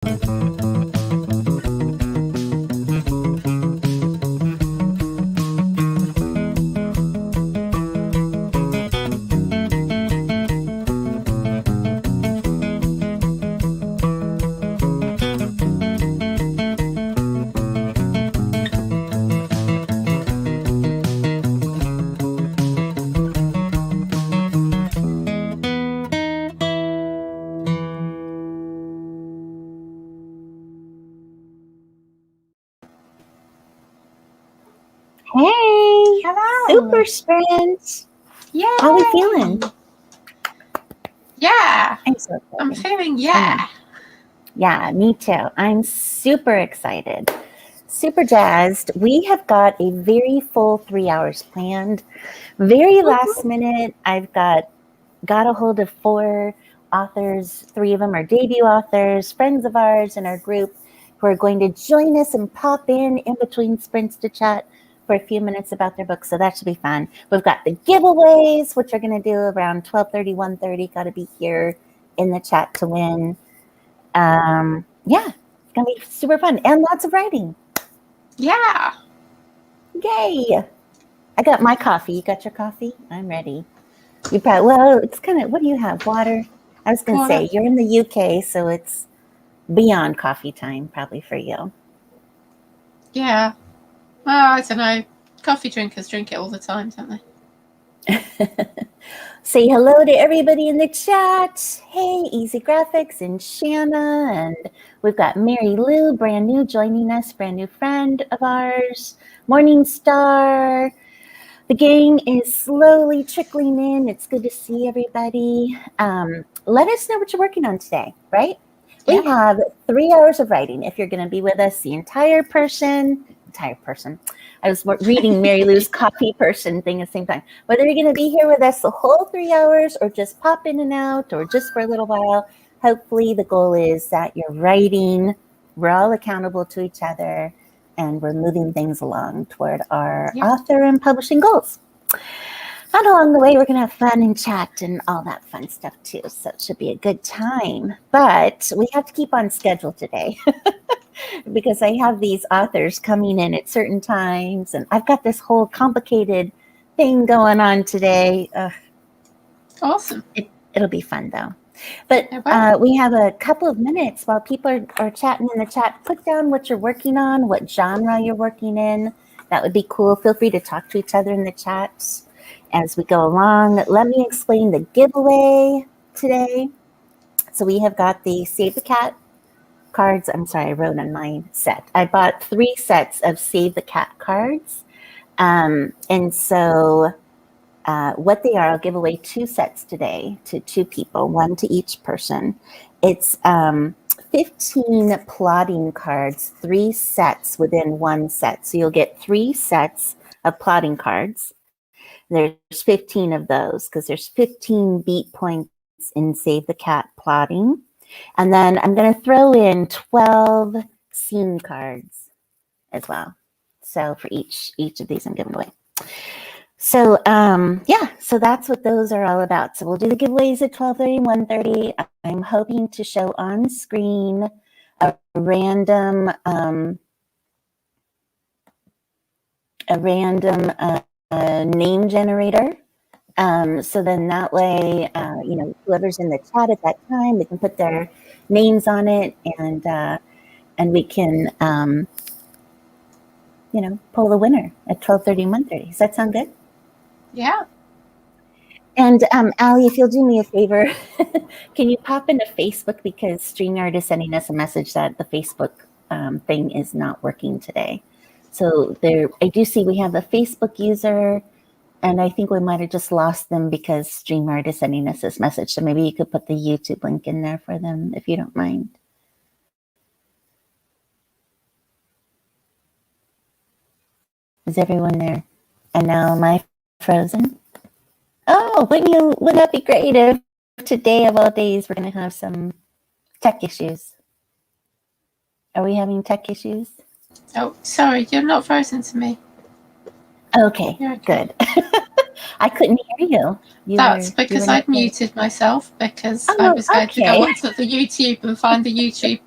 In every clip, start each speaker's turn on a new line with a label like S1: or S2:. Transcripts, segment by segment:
S1: Hey,
S2: Hello.
S1: super sprint.
S2: Yay.
S1: How are we feeling?
S2: Yeah.
S1: I'm so excited.
S2: I'm feeling yeah.
S1: Yeah, me too. I'm super excited, super jazzed. We have got a very full 3 hours planned. Very last minute, I've got a hold of 4 authors. 3 of them are debut authors, friends of ours in our group who are going to join us and pop in between sprints to chat for a few minutes about their books. So that should be fun. We've got the giveaways, which we're going to do around 12:30, 1:30. Got to be here in the chat to win. Yeah, it's going to be super fun and lots of writing.
S2: Yeah.
S1: Yay. I got my coffee. You got your coffee? I'm ready. You probably, well, it's kind of, what do you have? Water? I was going to say, you're in the UK, so it's beyond coffee time probably for you.
S2: Yeah. Well, I don't know. Coffee drinkers drink it all the time, don't they?
S1: Say hello to everybody in the chat. Hey, Easy Graphics and Shanna, and we've got Mary Lou, brand new, joining us, brand new friend of ours. Morning Star. The gang is slowly trickling in. It's good to see everybody. Let us know what you're working on today, right? We have 3 hours of writing. If you're going to be with us, the entire person. I was reading Mary Lou's copy person thing at the same time. Whether you're going to be here with us the whole 3 hours or just pop in and out or just for a little while, hopefully the goal is that you're writing. We're all accountable to each other, and we're moving things along toward our author and publishing goals. And along the way, we're going to have fun and chat and all that fun stuff too. So it should be a good time. But we have to keep on schedule today because I have these authors coming in at certain times. And I've got this whole complicated thing going on today.
S2: Awesome.
S1: It'll be fun though. But we have a couple of minutes while people are chatting in the chat. Put down what you're working on, what genre you're working in. That would be cool. Feel free to talk to each other in the chats as we go along. Let me explain the giveaway today. So we have got the Save the Cat cards. I'm sorry, I wrote on my set. I bought 3 sets of Save the Cat cards. And so what they are, I'll give away 2 sets today to 2 people, 1 to each person. It's 15 plotting cards, 3 sets within 1 set. So you'll get 3 sets of plotting cards. There's 15 of those because there's 15 beat points in Save the Cat plotting. And then I'm going to throw in 12 scene cards as well. So for each of these I'm giving away. So so that's what those are all about. So we'll do the giveaways at 12:30, 1:30. I'm hoping to show on screen a random name generator. So then that way, whoever's in the chat at that time, they can put their names on it, and we can, pull the winner at 12:30, 1:30. Does that sound good?
S2: Yeah.
S1: And Allie, if you'll do me a favor, can you pop into Facebook, because StreamYard is sending us a message that the Facebook thing is not working today. So I do see we have a Facebook user, and I think we might have just lost them because StreamYard is sending us this message. So maybe you could put the YouTube link in there for them if you don't mind. Is everyone there? And now am I frozen? Oh, wouldn't that be great if today of all days we're going to have some tech issues? Are we having tech issues?
S2: Oh, sorry, you're not frozen to me.
S1: Okay, good. I couldn't hear you.
S2: That's because I'd muted myself because I was going to go onto the YouTube and find the YouTube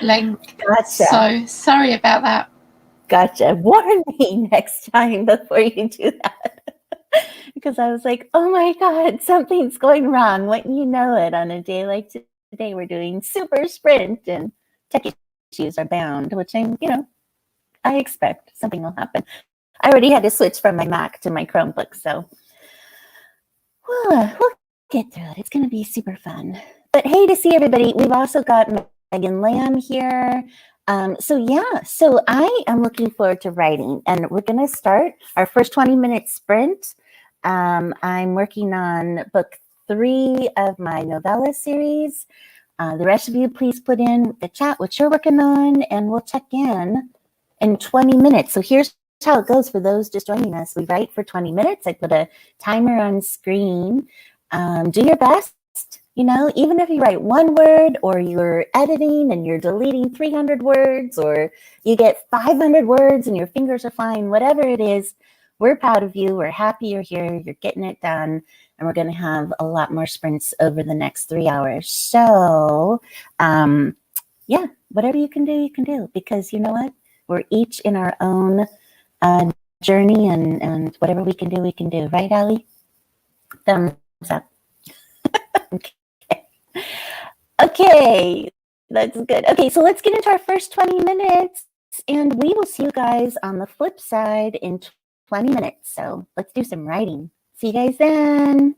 S2: link.
S1: Gotcha.
S2: So sorry about that.
S1: Gotcha. Warn me next time before you do that. Because I was like, oh my God, something's going wrong. Wouldn't you know it, on a day like today, we're doing super sprint and tech issues are bound, which I expect something will happen. I already had to switch from my Mac to my Chromebook, so we'll get through it. It's going to be super fun. But hey, to see everybody, we've also got Megan Lamb here. So I am looking forward to writing, and we're going to start our first 20-minute sprint. I'm working on book 3 of my novella series. The rest of you, please put in the chat what you're working on, and we'll check in 20 minutes. So here's how it goes for those just joining us. We write for 20 minutes. I put a timer on screen. Do your best. Even if you write 1 word, or you're editing and you're deleting 300 words, or you get 500 words and your fingers are flying, whatever it is, we're proud of you. We're happy you're here. You're getting it done. And we're going to have a lot more sprints over the next 3 hours. So, whatever you can do, because you know what? We're each in our own journey, and whatever we can do. Right, Allie? Thumbs up. Okay, that's good. Okay, so let's get into our first 20 minutes, and we will see you guys on the flip side in 20 minutes. So let's do some writing. See you guys then.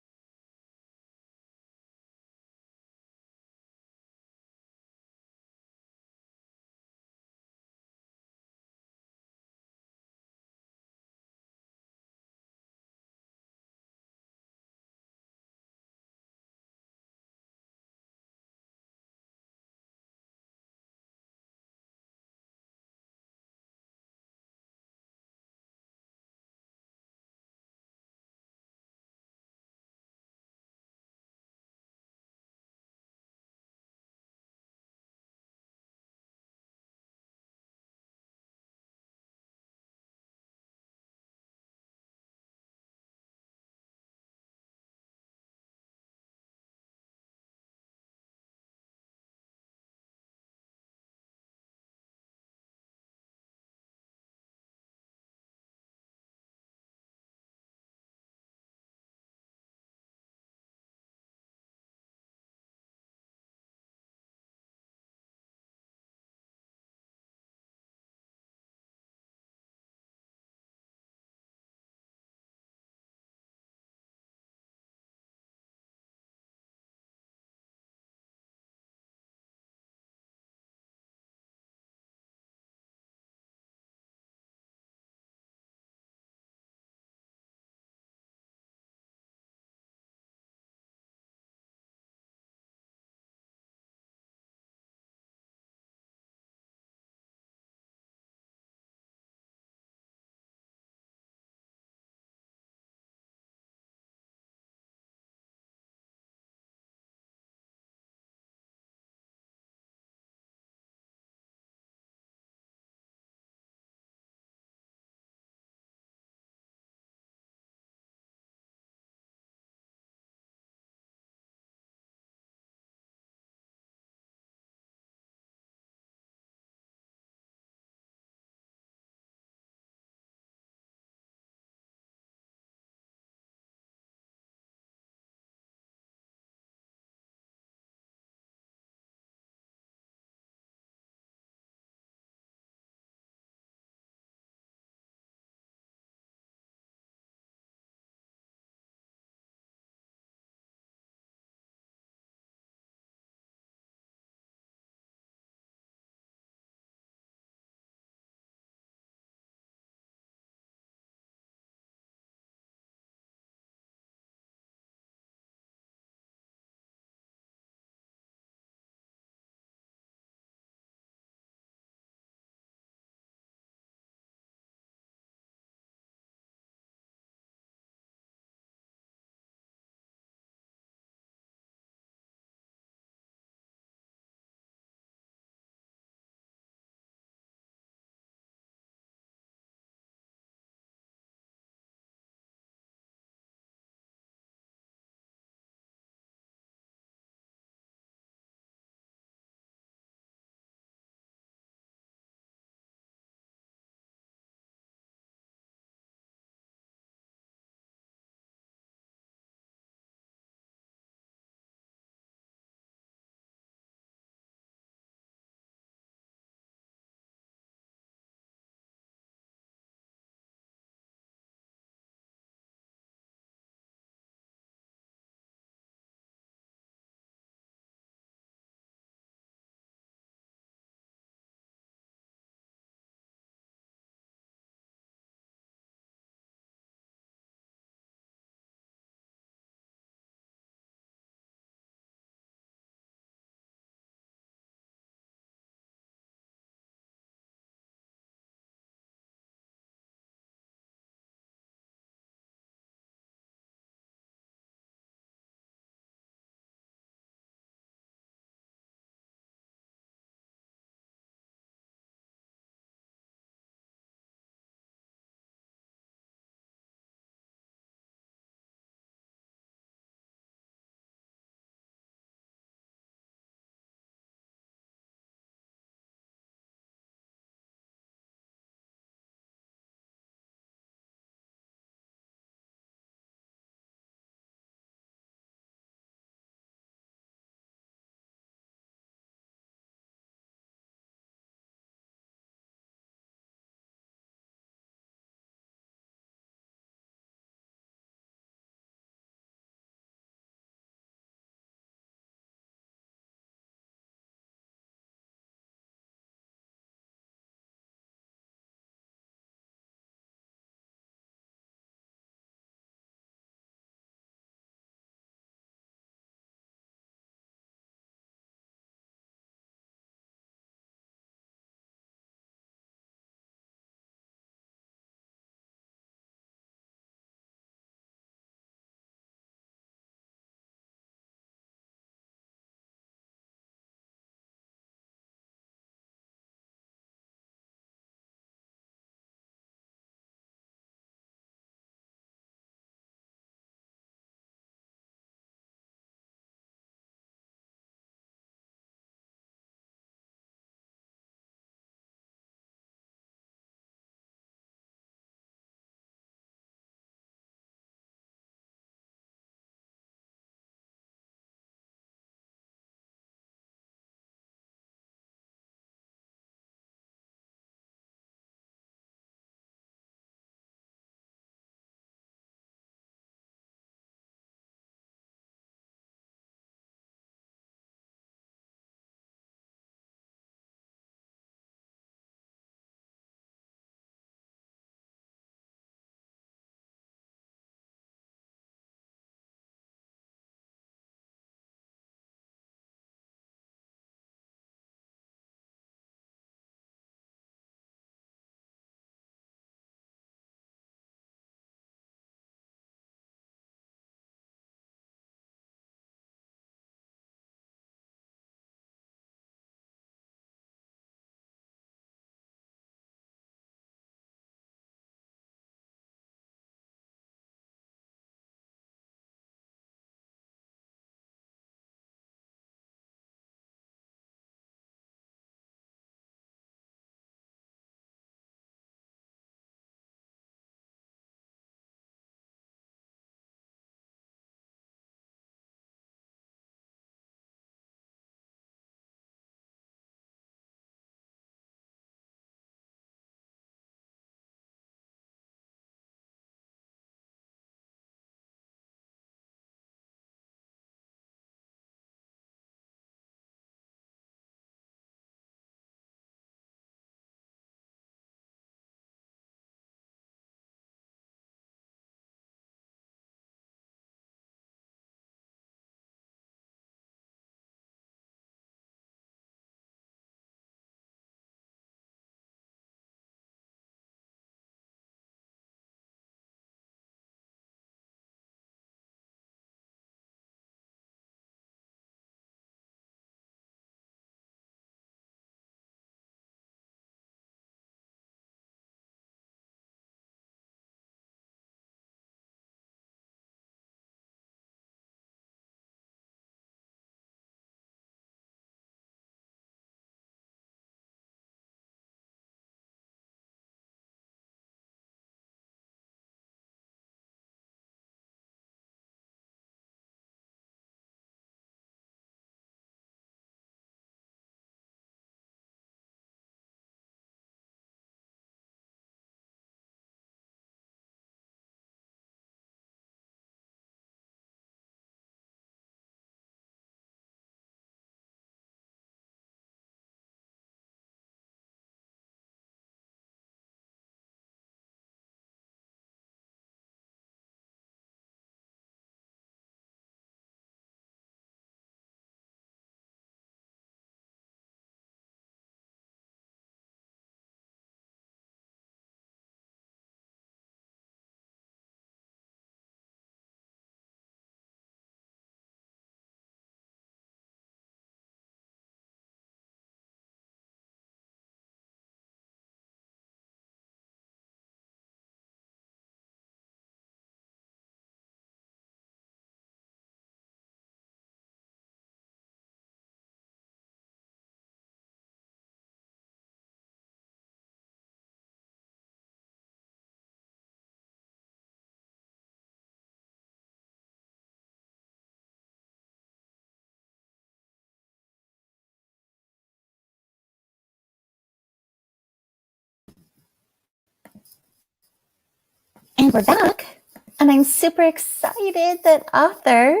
S1: we're back, and I'm super excited that brand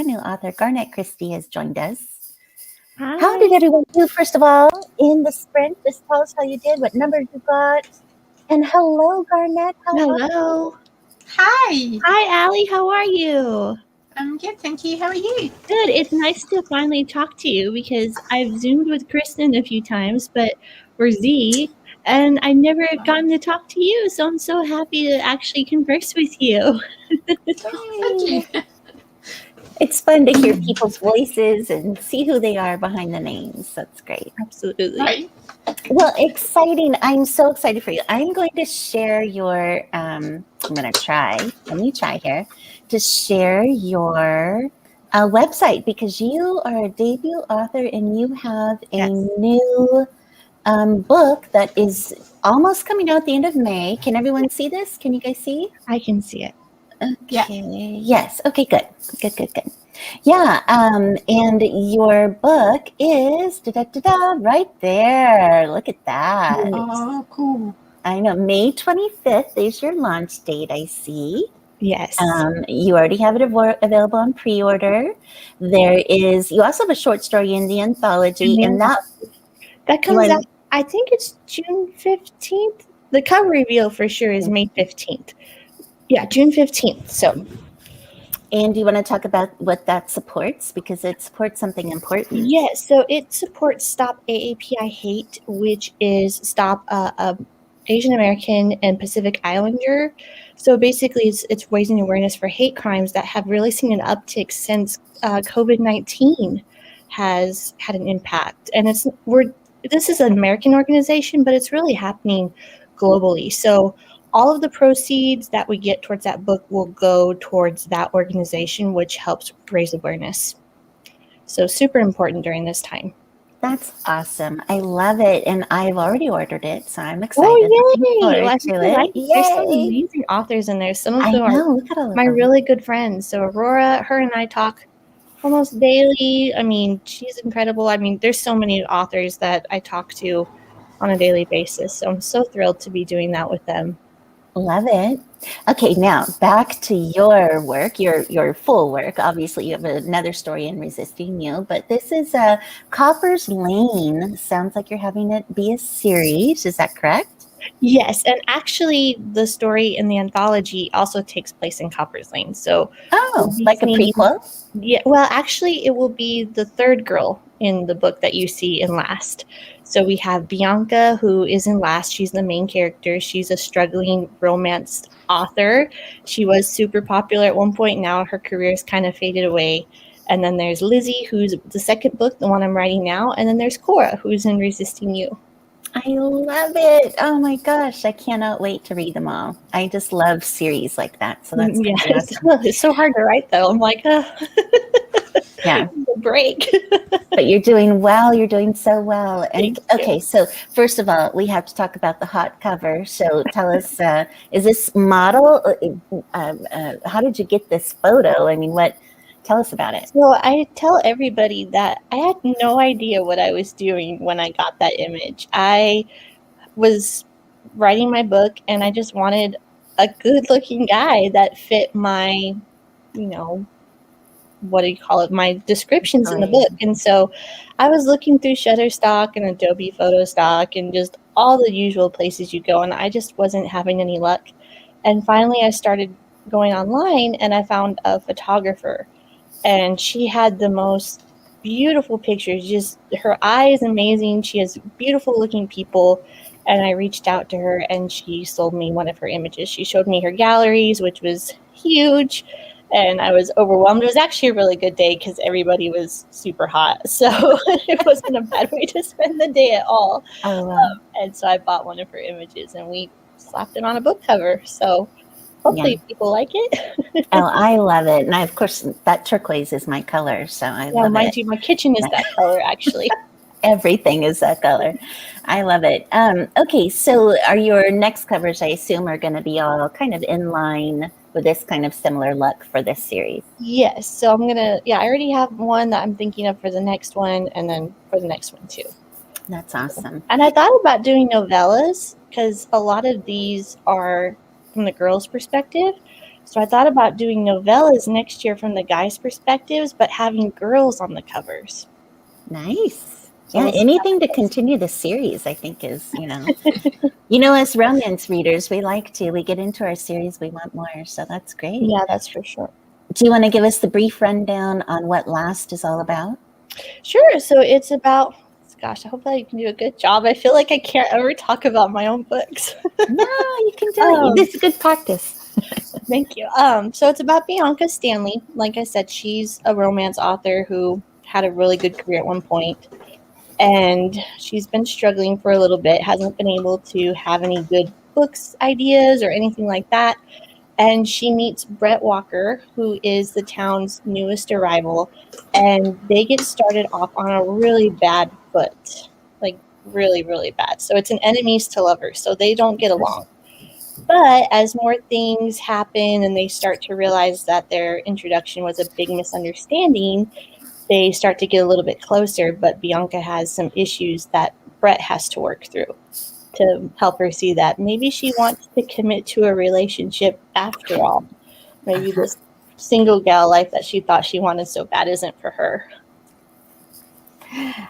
S1: new author, Garnet Christie has joined us.
S3: Hi.
S1: How did everyone do, first of all, in the sprint? Just tell us how you did, what numbers you got. And hello, Garnet.
S3: Hello.
S2: Hi.
S3: Hi, Allie. How are you?
S2: I'm good, thank you. How are you?
S3: Good. It's nice to finally talk to you because I've Zoomed with Kristen a few times, but we're Z, and I've never gotten to talk to you, so I'm so happy to actually converse with you.
S2: Thank you.
S1: It's fun to hear people's voices and see who they are behind the names. That's great.
S3: Absolutely.
S2: Right.
S1: Well, exciting. I'm so excited for you. I'm going to share your, I'm going to try, let me try here, to share your website, because you are a debut author and you have a new book that is almost coming out at the end of May. Can everyone see this? Can you guys see?
S3: I can see it.
S1: Okay. Yes. Okay, good. Good. Yeah. And your book is right there. Look at that.
S2: Oh, cool.
S1: I know. May 25th is your launch date, I see.
S3: Yes.
S1: You already have it available on pre-order. You also have a short story in the anthology, and
S3: that comes out, I think it's June 15th. The cover reveal for sure is May 15th. Yeah, June 15th. So.
S1: And do you want to talk about what that supports? Because it supports something important.
S3: Yes, so it supports Stop AAPI Hate, which is Stop Asian American and Pacific Islander. So basically, it's raising awareness for hate crimes that have really seen an uptick since COVID-19 has had an impact. And this is an American organization, but it's really happening globally. So all of the proceeds that we get towards that book will go towards that organization, which helps raise awareness. So super important during this time.
S1: That's awesome. I love it. And I've already ordered it, so I'm excited.
S3: Oh, yay!
S1: There's
S3: some amazing authors in there. Some of them are my really good friends. So Aurora, her and I talk almost daily. I mean, she's incredible. I mean, there's so many authors that I talk to on a daily basis. So I'm so thrilled to be doing that with them.
S1: Love it. Okay, now back to your work, your full work. Obviously, you have another story in Resisting You, but this is Copper's Lane. Sounds like you're having it be a series. Is that correct?
S3: Yes, and actually, the story in the anthology also takes place in Copper's Lane. So,
S1: like a prequel?
S3: Yeah. Well, actually, it will be the third girl in the book that you see in Last. So we have Bianca, who is in Last. She's the main character. She's a struggling romance author. She was super popular at one point. Now her career's kind of faded away. And then there's Lizzie, who's the second book, the one I'm writing now. And then there's Cora, who's in Resisting You.
S1: I love it. Oh my gosh, I cannot wait to read them all. I just love series like that. So that's awesome.
S3: It's so hard to write, though. I'm like,
S1: yeah,
S3: break.
S1: But you're doing well. You're doing so well. And okay, so first of all, we have to talk about the hot cover. So tell us, is this model? How did you get this photo? I mean, tell us about it.
S3: So I tell everybody that I had no idea what I was doing when I got that image. I was writing my book and I just wanted a good looking guy that fit my, my descriptions in the book. And so I was looking through Shutterstock and Adobe Photostock and just all the usual places you go, and I just wasn't having any luck. And finally I started going online and I found a photographer. And she had the most beautiful pictures. Just her eye is amazing. She has beautiful looking people. And I reached out to her and she sold me one of her images. She showed me her galleries, which was huge. And I was overwhelmed. It was actually a really good day because everybody was super hot. So it wasn't a bad way to spend the day at all.
S1: Oh, wow.
S3: And so I bought one of her images and we slapped it on a book cover. So hopefully people like it.
S1: Oh, I love it. And of course, that turquoise is my color. So I love it.
S3: My kitchen is that color, actually.
S1: Everything is that color. I love it. Okay, so are your next covers, I assume, are going to be all kind of in line with this kind of similar look for this series?
S3: Yes. So I'm going to, I already have one that I'm thinking of for the next one and then for the next one too.
S1: That's awesome.
S3: And I thought about doing novellas because a lot of these are from the girls' perspective. So I thought about doing novellas next year from the guys' perspectives, but having girls on the covers.
S1: Nice.
S3: So
S1: Yeah,
S3: we'll see
S1: anything
S3: how
S1: to
S3: that goes.
S1: continue the series, I think is, as romance readers, we get into our series, we want more. So that's great.
S3: Yeah, that's for sure.
S1: Do you want to give us the brief rundown on what Last is all about?
S3: Sure. So it's about, gosh, I hope I can do a good job. I feel like I can't ever talk about my own books.
S1: No, you can do it. This is good practice.
S3: Thank you. So it's about Bianca Stanley. Like I said, she's a romance author who had a really good career at one point, and she's been struggling for a little bit, hasn't been able to have any good books ideas or anything like that. And she meets Brett Walker, who is the town's newest arrival, and they get started off on a really bad foot, like really, really bad. So it's an enemies to lovers, so they don't get along. But as more things happen and they start to realize that their introduction was a big misunderstanding, they start to get a little bit closer. But Bianca has some issues that Brett has to work through to help her see that maybe she wants to commit to a relationship after all. Maybe this single gal life that she thought she wanted so bad isn't for her.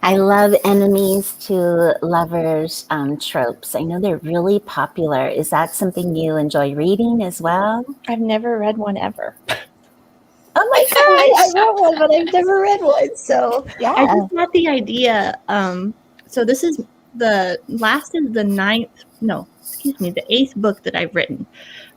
S1: I love enemies to lovers tropes. I know they're really popular. Is that something you enjoy reading as well?
S3: I've never read one ever.
S1: Oh my
S3: I
S1: gosh!
S3: wrote one, but I've never read one. So
S1: Yeah.
S3: I just had the idea. So this is the eighth book that I've written.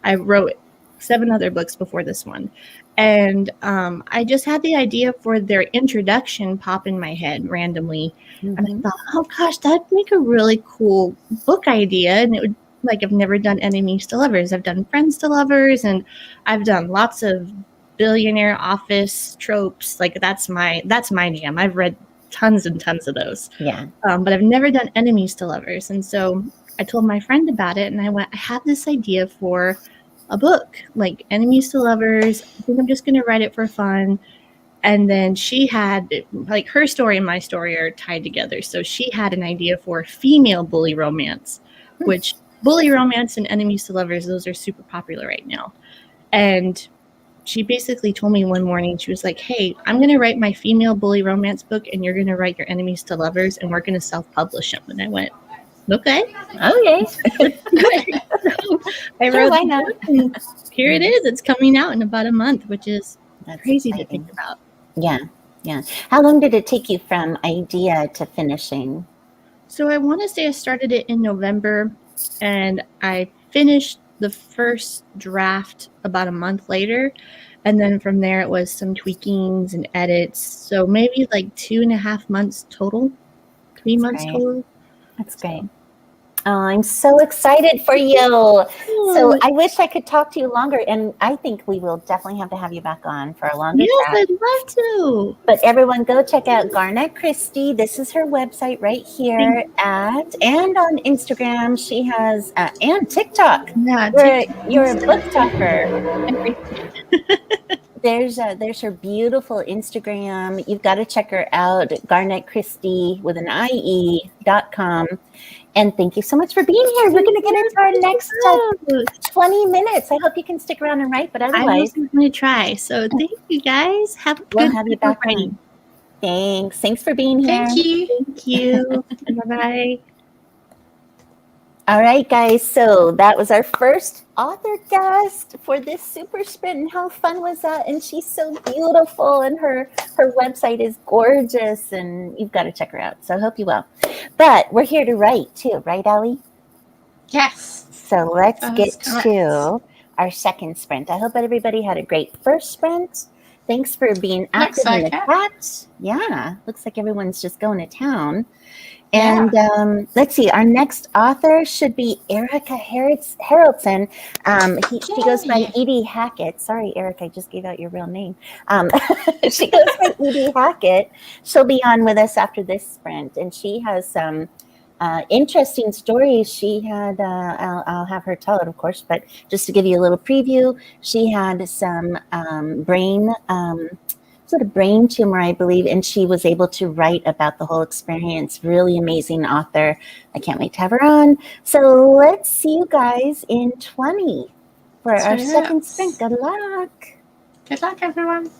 S3: I wrote 7 other books before this one. And I just had the idea for their introduction pop in my head randomly.
S1: Mm-hmm.
S3: And I thought, oh gosh, that'd make a really cool book idea. And it would, I've never done enemies to lovers. I've done friends to lovers, and I've done lots of billionaire office tropes. That's my jam. I've read tons and tons of those.
S1: Yeah.
S3: But I've never done enemies to lovers. And so I told my friend about it, and I have this idea for a book, like enemies to lovers. I think I'm just going to write it for fun. And then she had, her story and my story are tied together. So she had an idea for female bully romance, which bully romance and enemies to lovers, those are super popular right now. And she basically told me one morning, she was like, hey, I'm going to write my female bully romance book, and you're going to write your enemies to lovers, and we're going to self-publish them. And I went, okay.
S1: Okay.
S3: So I wrote
S1: why not?
S3: book, and here it is. It's coming out in about a month, which is
S1: That's
S3: crazy
S1: exciting
S3: to think about.
S1: Yeah. How long did it take you from idea to finishing?
S3: So I want to say I started it in November, and I finished the first draft about a month later. And then from there, it was some tweakings and edits. So maybe 2.5 months total, 3 months total.
S1: That's great. Oh, I'm so excited for you. So I wish I could talk to you longer, and I think we will definitely have to have you back on for a longer
S3: Yes,
S1: chat.
S3: I'd love to.
S1: But everyone go check out Garnet Christie. This is her website right here and on Instagram. She has, and TikTok.
S3: Yeah,
S1: You're a book talker. There's her beautiful Instagram. You've got to check her out, Garnet Christie with an IE.com. And thank you so much for being here. We're going to get into our next 20 minutes. I hope you can stick around and write, but otherwise,
S3: I'm going to try. So thank you guys.
S1: We'll have you back on. Thanks for being here.
S3: Thank you. Bye-bye.
S1: All right, guys. So that was our first author guest for this super sprint. And how fun was that? And she's so beautiful, and her website is gorgeous, and you've got to check her out. So I hope you will. But we're here to write too, right, Allie?
S2: Yes.
S1: So let's get to our second sprint. I hope everybody had a great first sprint. Thanks for being active in the chat. Yeah, looks like everyone's just going to town. And let's see, our next author should be Erica Haraldson. She goes by Edie Hackett. Sorry, Eric, I just gave out your real name. She goes by Edie Hackett. She'll be on with us after this sprint, and she has some interesting stories. She had, I'll have her tell it, of course, but just to give you a little preview, she had some brain tumor, I believe, and she was able to write about the whole experience. Really amazing author. I can't wait to have her on. So let's see you guys in 20. for our
S2: 2
S1: second
S2: minutes.
S1: sprint. Good luck.
S2: Good luck, everyone.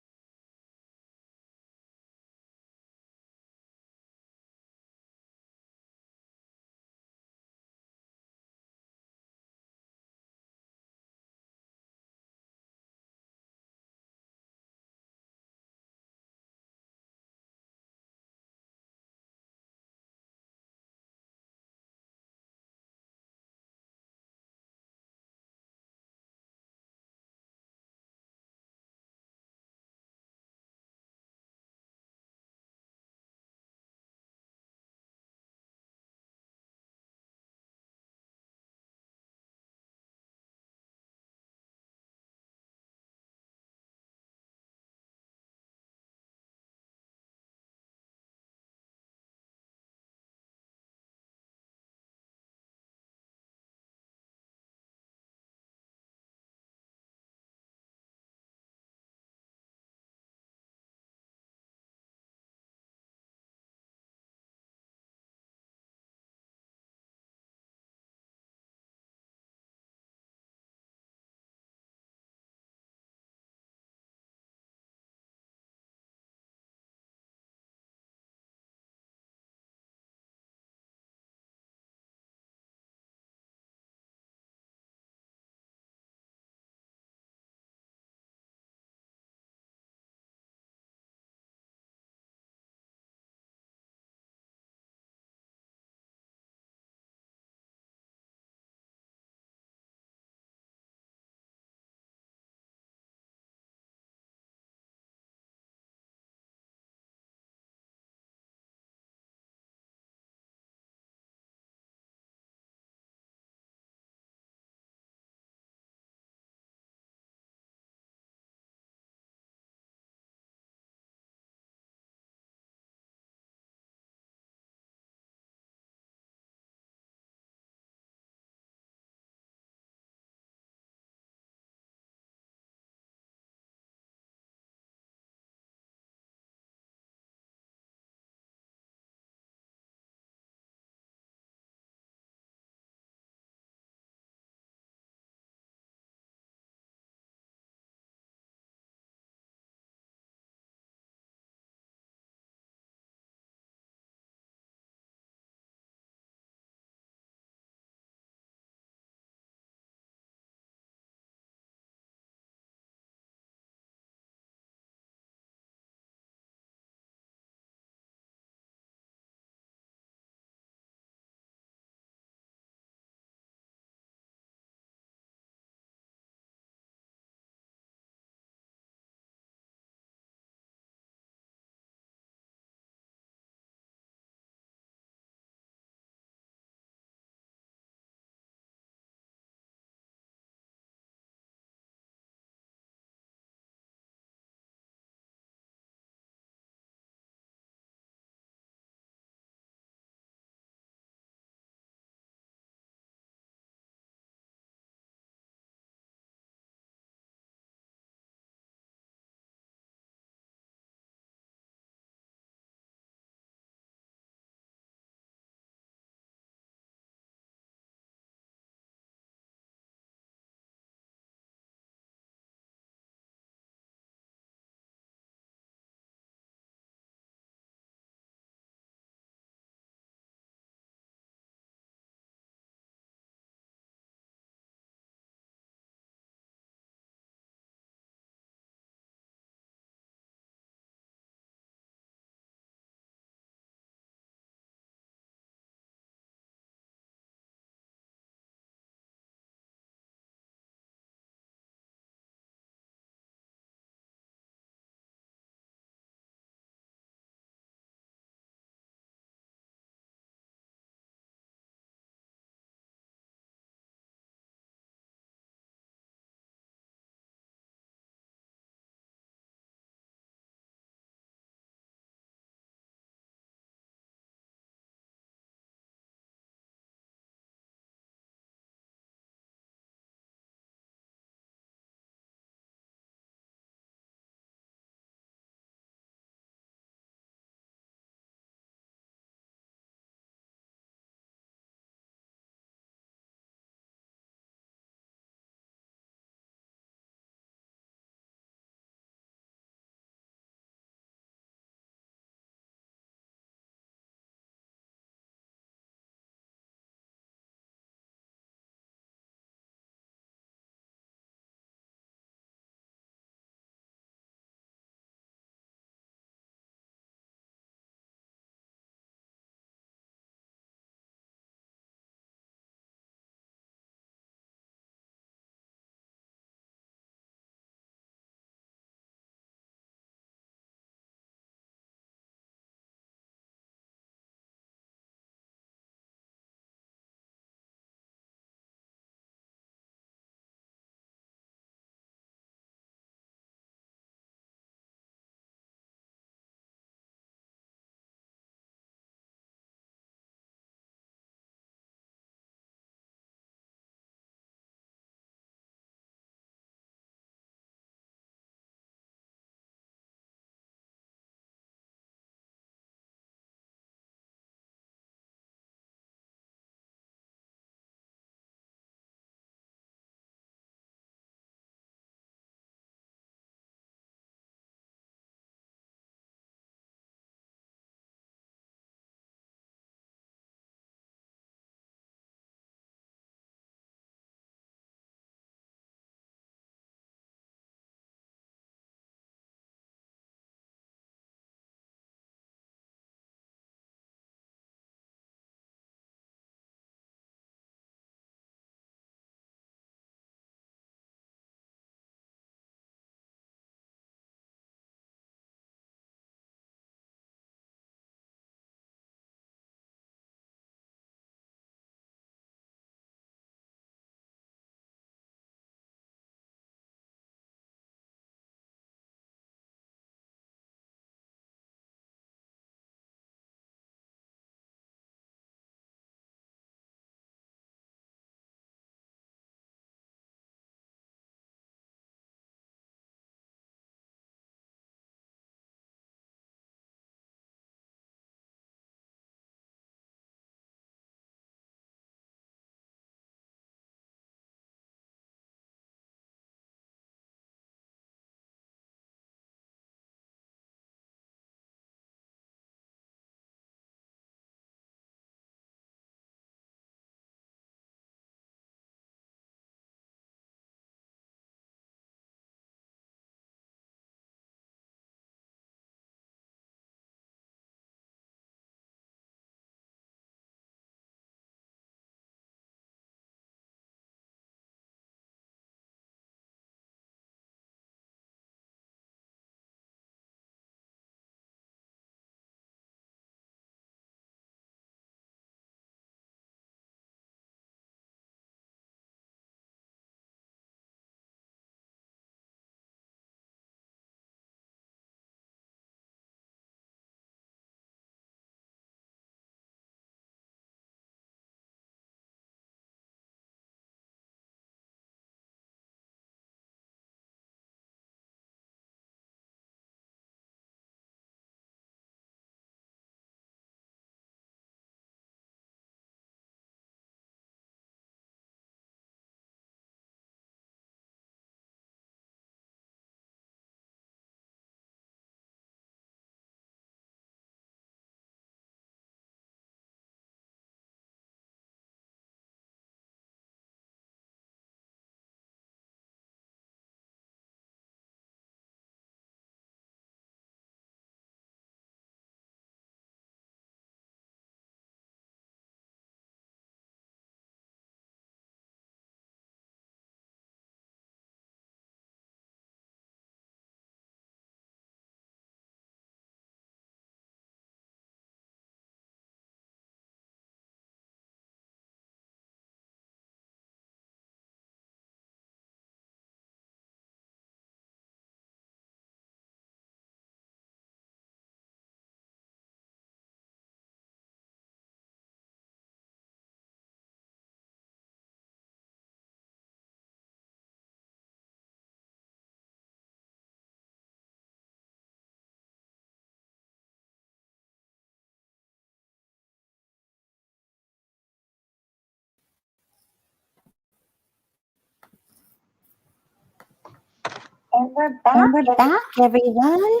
S1: And we're back, everyone.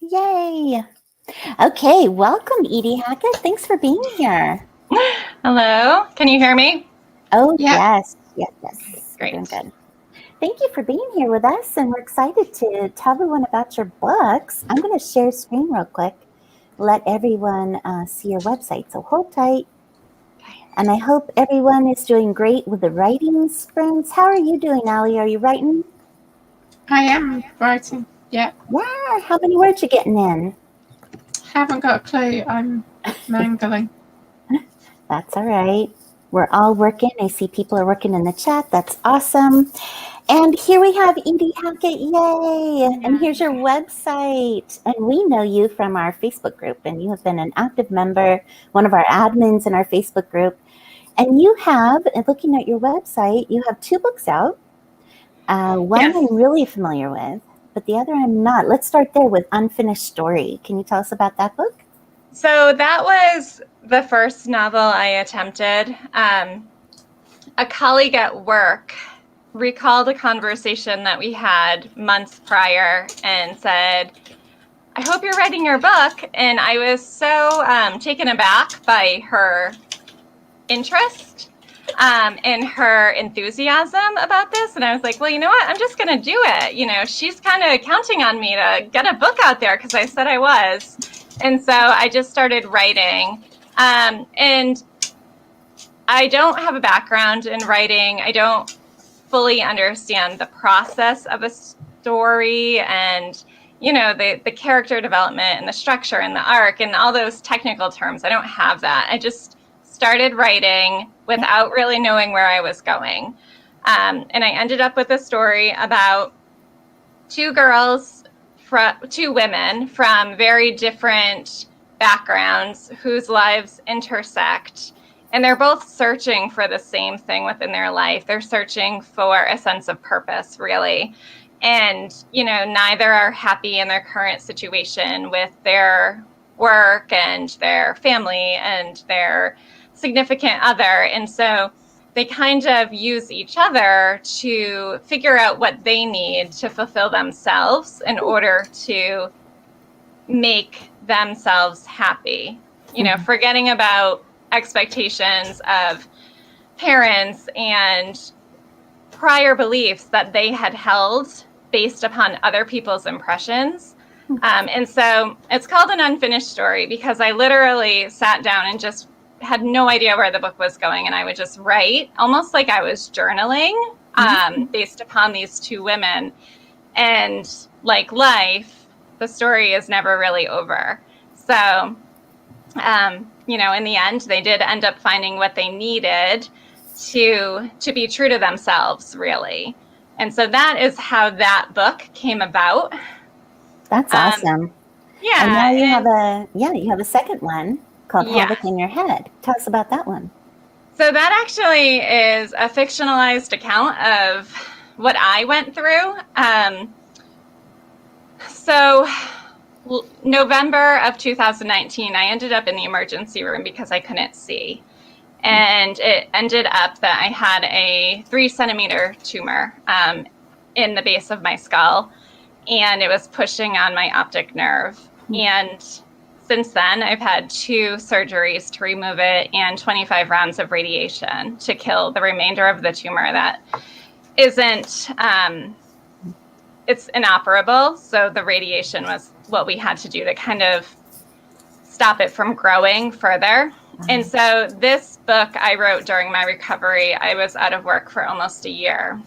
S1: Yay. Okay, welcome, Edie Hackett. Thanks for being here.
S4: Hello, can you hear me?
S1: Oh,
S2: Yeah.
S1: yes.
S4: Great.
S1: We're doing good. Thank you for being here with us, and we're excited to tell everyone about your books. I'm going to share screen real quick, let everyone see your website, so hold tight. And I hope everyone is doing great with the writing sprints. How are you doing, Allie? Are you writing?
S2: I am writing. Yeah.
S1: Yeah, how many words you getting in?
S2: Haven't got a clue. I'm mangling.
S1: That's all right. We're all working. I see people are working in the chat. That's awesome. And here we have Edie Hackett. Yay! And here's your website. And we know you from our Facebook group, and you have been an active member, one of our admins in our Facebook group. And you have, looking at your website, you have 2 books out. One
S4: Yes.
S1: I'm really familiar with, but the other I'm not. Let's start there with Unfinished Story. Can you tell us about that book?
S4: So that was the first novel I attempted. A colleague at work recalled a conversation that we had months prior and said, I hope you're writing your book. And I was so taken aback by her interest and her enthusiasm about this. And I was like, well, you know what? I'm just going to do it. You know, she's kind of counting on me to get a book out there because I said I was. And so I just started writing. And I don't have a background in writing. I don't fully understand the process of a story and, you know, the character development and the structure and the arc and all those technical terms. I don't have that. I just started writing without really knowing where I was going. And I ended up with a story about 2 women from very different backgrounds whose lives intersect. And they're both searching for the same thing within their life. They're searching for a sense of purpose, really. And, you know, neither are happy in their current situation with their work and their family and their significant other. And so they kind of use each other to figure out what they need to fulfill themselves in order to make themselves happy. You know, forgetting about expectations of parents and prior beliefs that they had held based upon other people's impressions. And so it's called An Unfinished Story because I literally sat down and just had no idea where the book was going. And I would just write almost like I was journaling based upon these 2 women. And like life, the story is never really over. So, you know, in the end, they did end up finding what they needed to be true to themselves, really. And so that is how that book came about.
S1: That's awesome.
S4: Yeah.
S1: And now you have a second one called Havoc in Your Head. Tell us about that one.
S4: So that actually is a fictionalized account of what I went through. So November of 2019, I ended up in the emergency room because I couldn't see. And it ended up that I had a 3-centimeter tumor in the base of my skull, and it was pushing on my optic nerve. And since then, I've had 2 surgeries to remove it and 25 rounds of radiation to kill the remainder of the tumor that isn't, it's inoperable. So the radiation was what we had to do to kind of stop it from growing further. And so this book I wrote during my recovery. I was out of work for almost a year.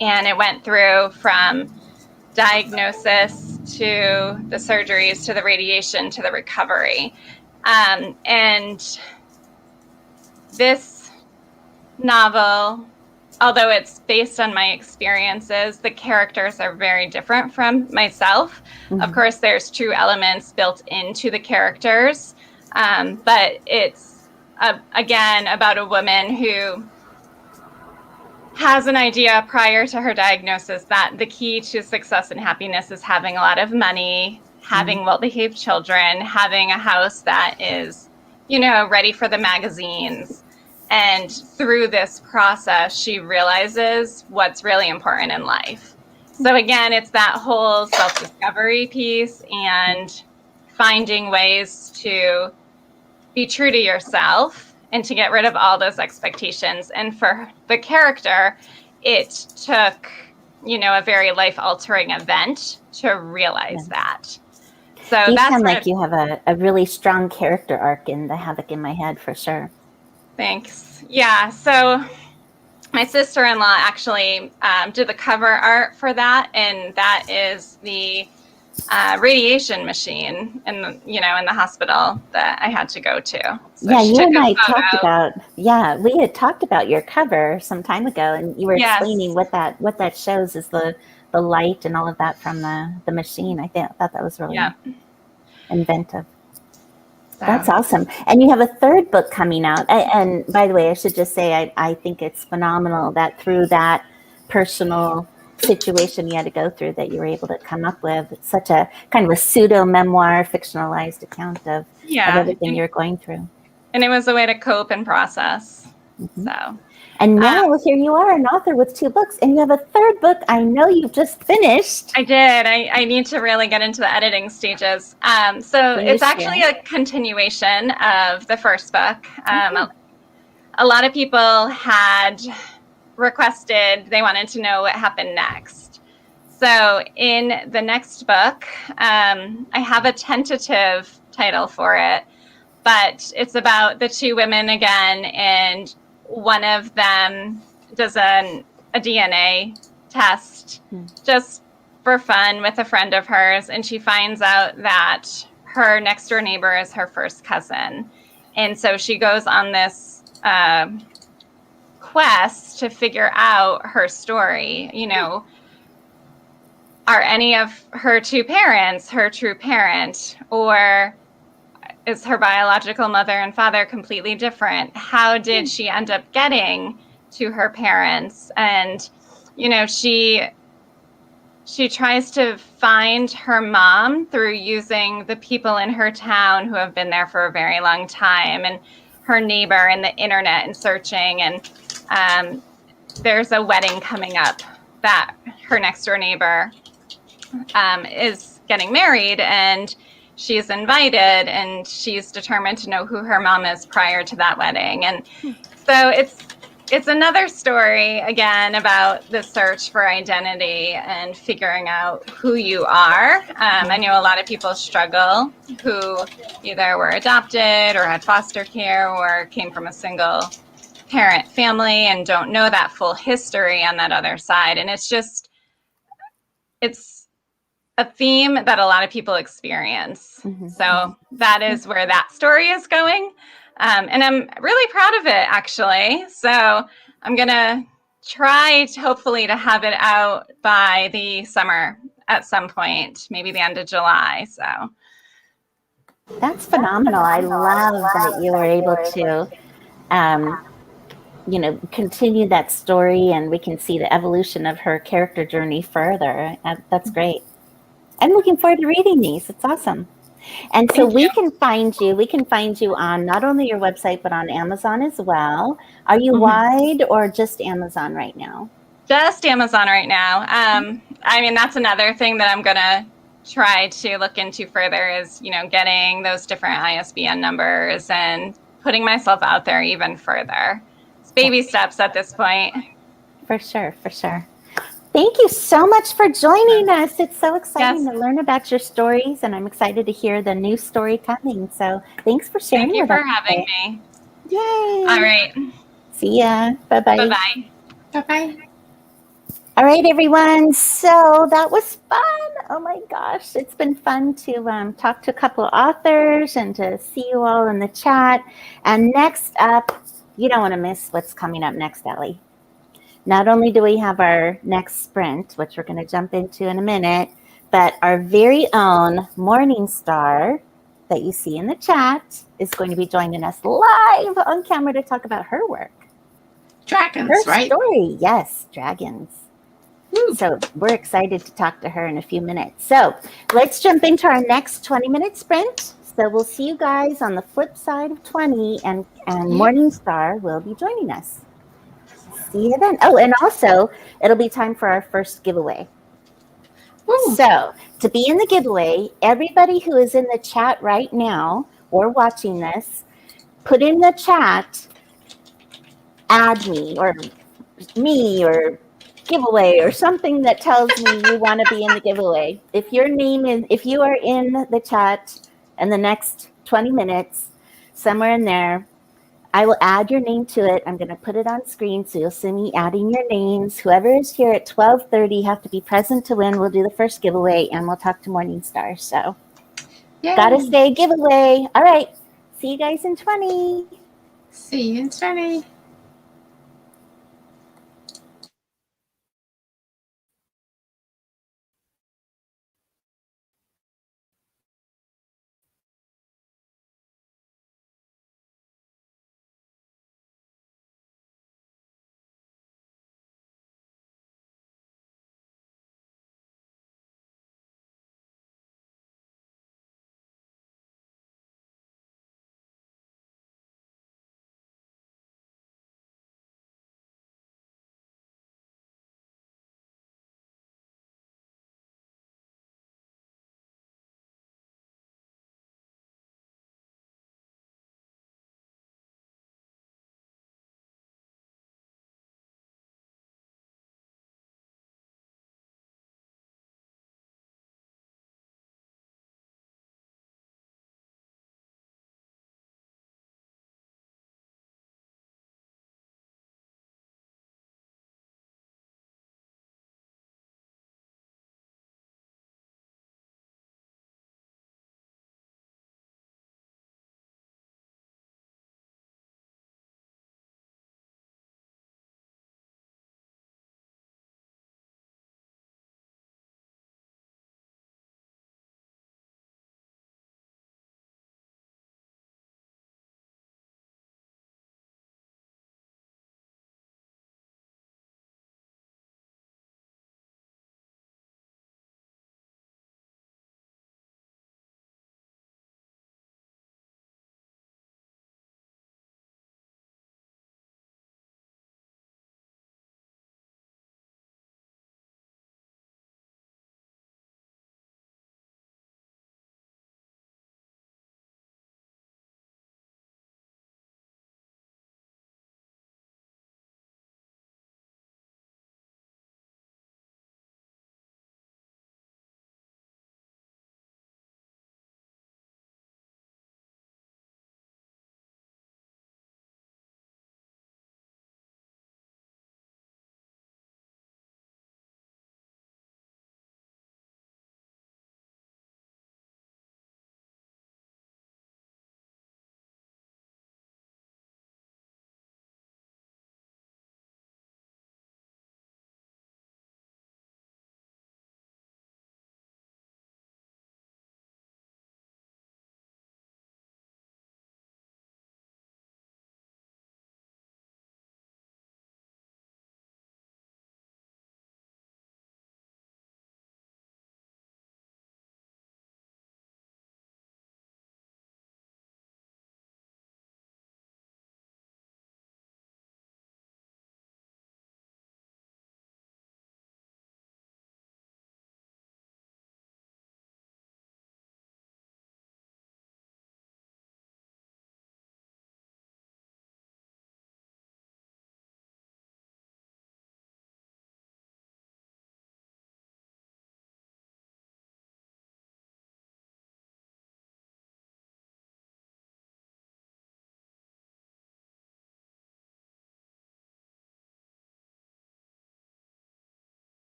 S4: And it went through from diagnosis to the surgeries to the radiation to the recovery. And this novel, although it's based on my experiences, the characters are very different from myself. Of course, there's true elements built into the characters, but it's, again, about a woman who has an idea prior to her diagnosis that the key to success and happiness is having a lot of money, having well-behaved children, having a house that is, you know, ready for the magazines. And through this process, she realizes what's really important in life. So again, it's that whole self-discovery piece and finding ways to be true to yourself and to get rid of all those expectations. And for the character, it took, a very life-altering event to realize that. So
S1: You
S4: that's
S1: sound like you have a really strong character arc in the Havoc in My Head, for sure.
S4: Thanks. Yeah. So my sister-in-law actually did the cover art for that, and that is the radiation machine in the hospital that I had to go to. So
S1: yeah, you and I talked about. Yeah, we had talked about your cover some time ago, and you were explaining what that shows is the light and all of that from the machine. I thought that was really inventive. So. That's awesome. And you have a third book coming out. And by the way, I should just say I think it's phenomenal that through that personal situation you had to go through that you were able to come up with such a kind of a pseudo memoir, fictionalized account of everything you're going through.
S4: And it was a way to cope and process.
S1: Mm-hmm.
S4: So.
S1: And now here you are, an author with 2 books, and you have a third book I know you've just finished.
S4: I did. I need to really get into the editing stages. So it's actually a continuation of the first book. A lot of people had requested, they wanted to know what happened next. So in the next book, I have a tentative title for it, but it's about the 2 women again, and one of them does a DNA test just for fun with a friend of hers, and she finds out that her next door neighbor is her first cousin. And so she goes on this quest to figure out her story. Are any of her 2 parents her true parent, or is her biological mother and father completely different? How did she end up getting to her parents? And, she tries to find her mom through using the people in her town who have been there for a very long time, and her neighbor and the internet and searching. And there's a wedding coming up that her next door neighbor is getting married, and she's invited, and she's determined to know who her mom is prior to that wedding. And so it's another story, again, about the search for identity and figuring out who you are. I know a lot of people struggle who either were adopted or had foster care or came from a single parent family and don't know that full history on that other side. And it's a theme that a lot of people experience. Mm-hmm. So that is where that story is going. And I'm really proud of it, actually. So I'm going to try hopefully to have it out by the summer at some point, maybe the end of July. So
S1: that's phenomenal. I love that you were able to, continue that story, and we can see the evolution of her character journey further. That's great. I'm looking forward to reading these. It's awesome. And so we can find you on not only your website, but on Amazon as well. Are you wide or just Amazon right now?
S4: Just Amazon right now. That's another thing that I'm going to try to look into further is, getting those different ISBN numbers and putting myself out there even further. It's baby steps at this point.
S1: For sure. Thank you so much for joining us. It's so exciting to learn about your stories, and I'm excited to hear the new story coming. So thanks for sharing.
S4: Thank you for having me.
S1: Yay.
S4: All right.
S1: See ya. Bye-bye.
S2: Bye-bye. Bye-bye.
S1: All right, everyone. So that was fun. Oh my gosh. It's been fun to talk to a couple of authors and to see you all in the chat. And next up, you don't want to miss what's coming up next, Ellie. Not only do we have our next sprint, which we're going to jump into in a minute, but our very own Morning Star that you see in the chat is going to be joining us live on camera to talk about her work.
S2: Dragons,
S1: her
S2: right?
S1: Story. Yes, dragons. Woo. So we're excited to talk to her in a few minutes. So let's jump into our next 20-minute sprint. So we'll see you guys on the flip side of 20, and
S2: Yep.
S1: Morningstar will be joining us. See you then. Oh, and also, it'll be time for our first giveaway.
S2: Woo.
S1: So, to be in the giveaway, everybody who is in the chat right now or watching this, put in the chat, add me or giveaway or something that tells me you want to be in the giveaway. If you are in the chat in the next 20 minutes, somewhere in there, I will add your name to it. I'm going to put it on screen, so you'll see me adding your names. Whoever is here at 12:30 have to be present to win. We'll do the first giveaway, and we'll talk to Morningstar. So,
S2: Yay.
S1: gotta say giveaway. All right. See you guys in 20.
S2: See you in 20.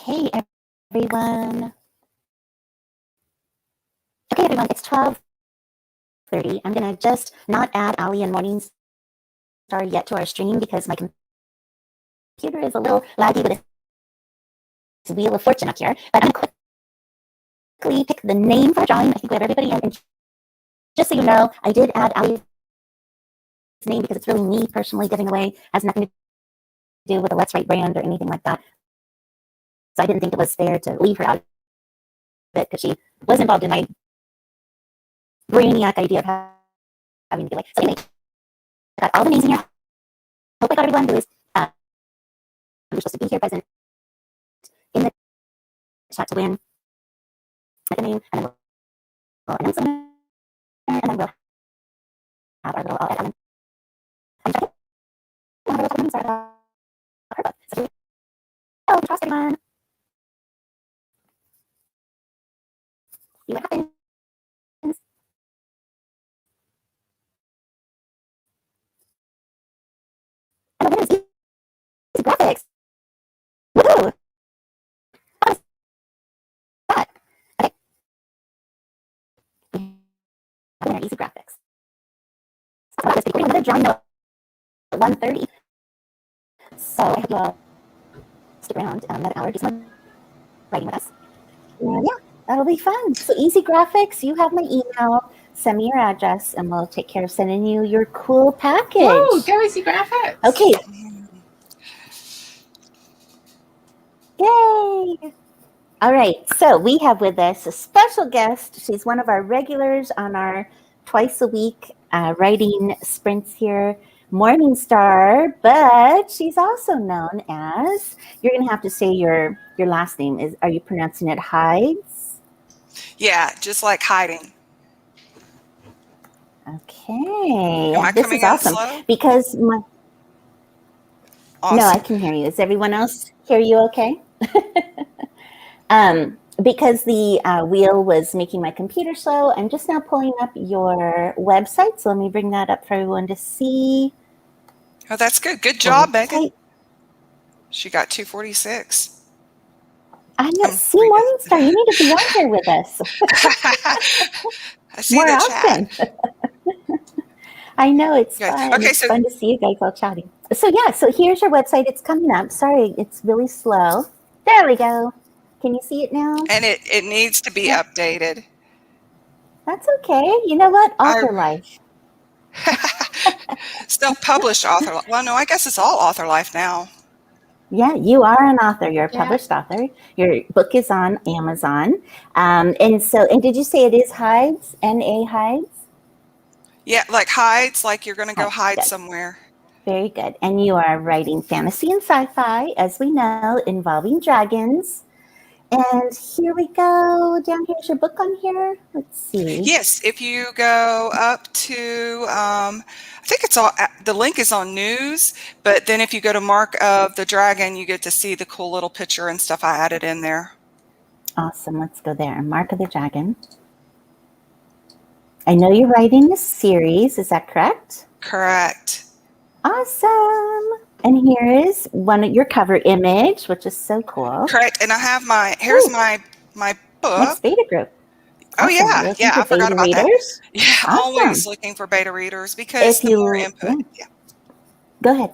S1: Okay, everyone. Okay, everyone, it's 12:30. I'm going to just not add Ali and Morningstar yet to our stream because my computer is a little laggy with its wheel of fortune up here. But I'm going to quickly pick the name for the drawing. I think we have everybody in. And just so you know, I did add Ali's name because it's really me personally giving away. It has nothing to do with the Let's Write brand or anything like that. So I didn't think it was fair to leave her out of it because she was involved in my brainiac idea of having to give away. So anyway, I got all the names in here. Hope I got everyone who is supposed to be here present in the chat to win the name, and then we'll announce them, and then we'll have our little Ellen. I'm checking. We'll have our little names are her book. So here we go. Trust everyone. See what happens. And the winner is Easy Graphics. Woohoo! How is that? Okay. Winner, Easy Graphics. Wow, this recording. We're going to join at 1:30. So I hope you all stick around another hour, do some writing with us. Yeah, that'll be fun. So Easy Graphics, you have my email. Send me your address, and we'll take care of sending you your cool package.
S2: Woo, go Easy Graphics.
S1: Okay. Yay! All right, so we have with us a special guest. She's one of our regulars on our twice a week writing sprints here, Morningstar, but she's also known as, you're going to have to say your last name. Are you pronouncing it Hides?
S5: Yeah, just like hiding.
S1: Okay.
S5: Am I
S1: This
S5: coming
S1: is
S5: out
S1: awesome
S5: slow?
S1: because
S5: Awesome.
S1: No, I can hear you. Does everyone else hear you okay? Because the wheel was making my computer slow, I'm just now pulling up your website. So let me bring that up for everyone to see.
S5: Oh, that's good. Good job, Megan.
S1: Website.
S5: She got 246.
S1: I know. See, Morningstar, you need to be on here with us
S5: I see
S1: more
S5: the
S1: often.
S5: chat.
S1: I know, it's
S5: Good.
S1: fun.
S5: Okay,
S1: It's
S5: so
S1: fun to see you guys all chatting. So yeah, so here's your website. It's coming up. Sorry, it's really slow. There we go. Can you see it now?
S5: and it needs to be updated.
S1: That's okay. You know what? Author life.
S5: Self-published author. Well, no, I guess it's all author life now.
S1: Yeah, you are an author. You're a published author. Your book is on Amazon. And did you say it is Hides? N.A. Hides?
S5: Yeah, like hides, like you're going to go hide
S1: Yes.
S5: somewhere.
S1: Very good. And you are writing fantasy and sci-fi, as we know, involving dragons. And here we go. Down here's your book on here. Let's see.
S5: Yes, if you go up to, I think it's all, the link is on news, but then if you go to Mark of the Dragon, you get to see the cool little picture and stuff I added in there.
S1: Awesome. Let's go there. Mark of the Dragon. I know you're writing a series. Is that correct?
S5: Correct.
S1: Awesome. And here is your cover image, which is so cool.
S5: Correct. And I have here's my book.
S1: Next beta group.
S5: Oh,
S1: Awesome.
S5: yeah. I forgot about
S1: readers?
S5: that. Yeah,
S1: Awesome.
S5: always looking for beta readers because the more input. Yeah.
S1: Go ahead.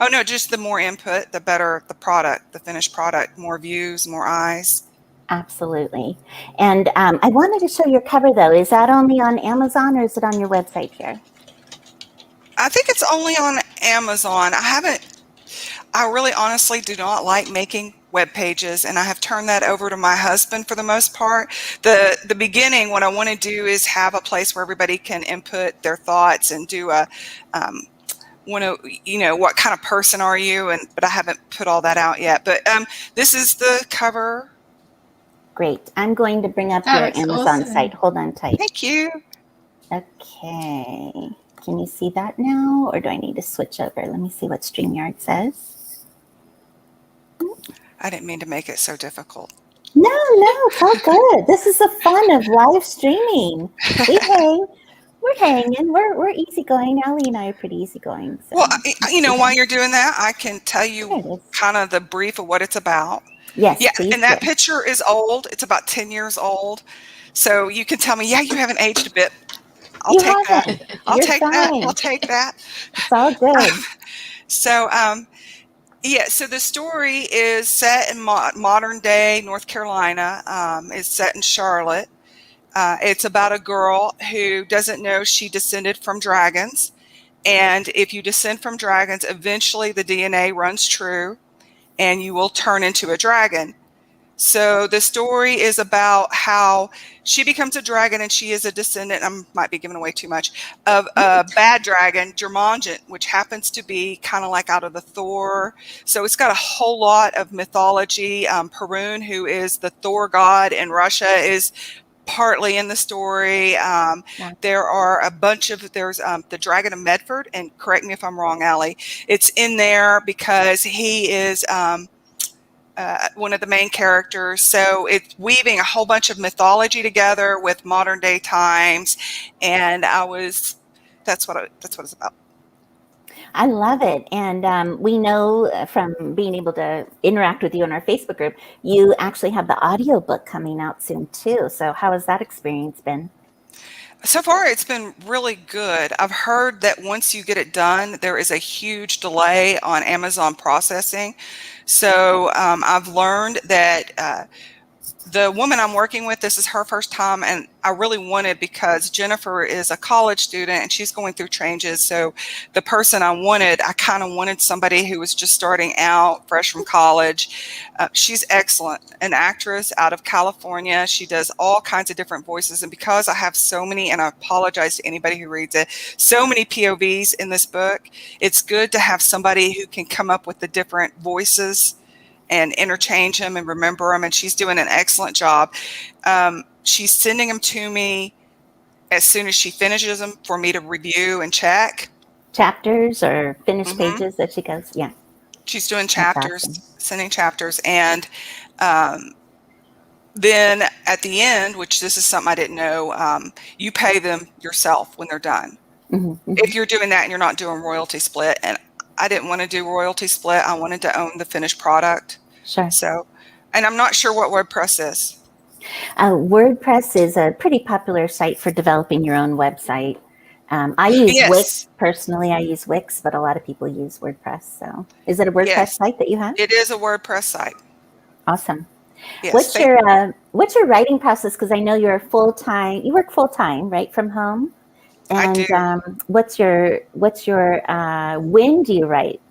S5: Oh, no, just the more input, the better the product, the finished product, more views, more eyes.
S1: Absolutely. And I wanted to show your cover, though. Is that only on Amazon or is it on your website here?
S5: I think it's only on Amazon. I really honestly do not like making web pages, and I have turned that over to my husband for the most part. The beginning, what I want to do is have a place where everybody can input their thoughts and do a what kind of person are you? But I haven't put all that out yet. But this is the cover.
S1: Great. I'm going to bring up your Amazon site. Hold on tight.
S5: Thank you.
S1: Okay. Can you see that now, or do I need to switch over? Let me see what StreamYard says.
S5: I didn't mean to make it so difficult.
S1: No, it's all good. This is the fun of live streaming. We're hanging. We're easygoing. Ali and I are pretty easygoing. So.
S5: Well, while you're doing that, I can tell you kind of the brief of what it's about.
S1: Yes,
S5: Yeah,
S1: please
S5: and that
S1: do.
S5: picture is old. It's about 10 years old. So you can tell me, yeah, you haven't aged a bit. I'll
S1: You
S5: take that.
S1: haven't.
S5: I'll
S1: You're
S5: take that. I'll
S1: fine.
S5: take that.
S1: It's all good.
S5: So, yeah, so the story is set in modern day North Carolina. It's set in Charlotte. It's about a girl who doesn't know she descended from dragons. And if you descend from dragons, eventually the DNA runs true and you will turn into a dragon. So the story is about how she becomes a dragon, and she is a descendant, I might be giving away too much, of a bad dragon, Germongent, which happens to be kind of like out of the Thor. So it's got a whole lot of mythology. Perun, who is the Thor god in Russia, is partly in the story. There are a bunch of, there's the Dragon of Medford, and correct me if I'm wrong, Allie, it's in there because he is one of the main characters. So it's weaving a whole bunch of mythology together with modern day times, and that's what it's about.
S1: I love it. And we know from being able to interact with you in our Facebook group, you actually have the audiobook coming out soon too. So how has that experience been?
S5: So far, it's been really good. I've heard that once you get it done, there is a huge delay on Amazon processing. So I've learned that the woman I'm working with, this is her first time, and I really wanted, because Jennifer is a college student and she's going through changes. So the person I kind of wanted somebody who was just starting out, fresh from college. She's excellent, an actress out of California. She does all kinds of different voices. And because I have so many, and I apologize to anybody who reads it, so many POVs in this book, it's good to have somebody who can come up with the different voices and interchange them and remember them. And she's doing an excellent job. She's sending them to me as soon as she finishes them for me to review and check.
S1: Chapters or finished pages that she goes, yeah.
S5: She's doing
S1: That's
S5: chapters,
S1: awesome.
S5: sending chapters. And then at the end, which this is something I didn't know, you pay them yourself when they're done. If you're doing that and you're not doing royalty split. And I didn't want to do royalty split. I wanted to own the finished product.
S1: Sure.
S5: So, and I'm not sure what WordPress is.
S1: WordPress is a pretty popular site for developing your own website. I use Wix personally. I use Wix, but a lot of people use WordPress. So, is it a WordPress site that you have?
S5: It is a WordPress site.
S1: Awesome.
S5: Yes,
S1: what's your writing process? Because I know you work full time, right, from home. And
S5: I do.
S1: What's your when do you write?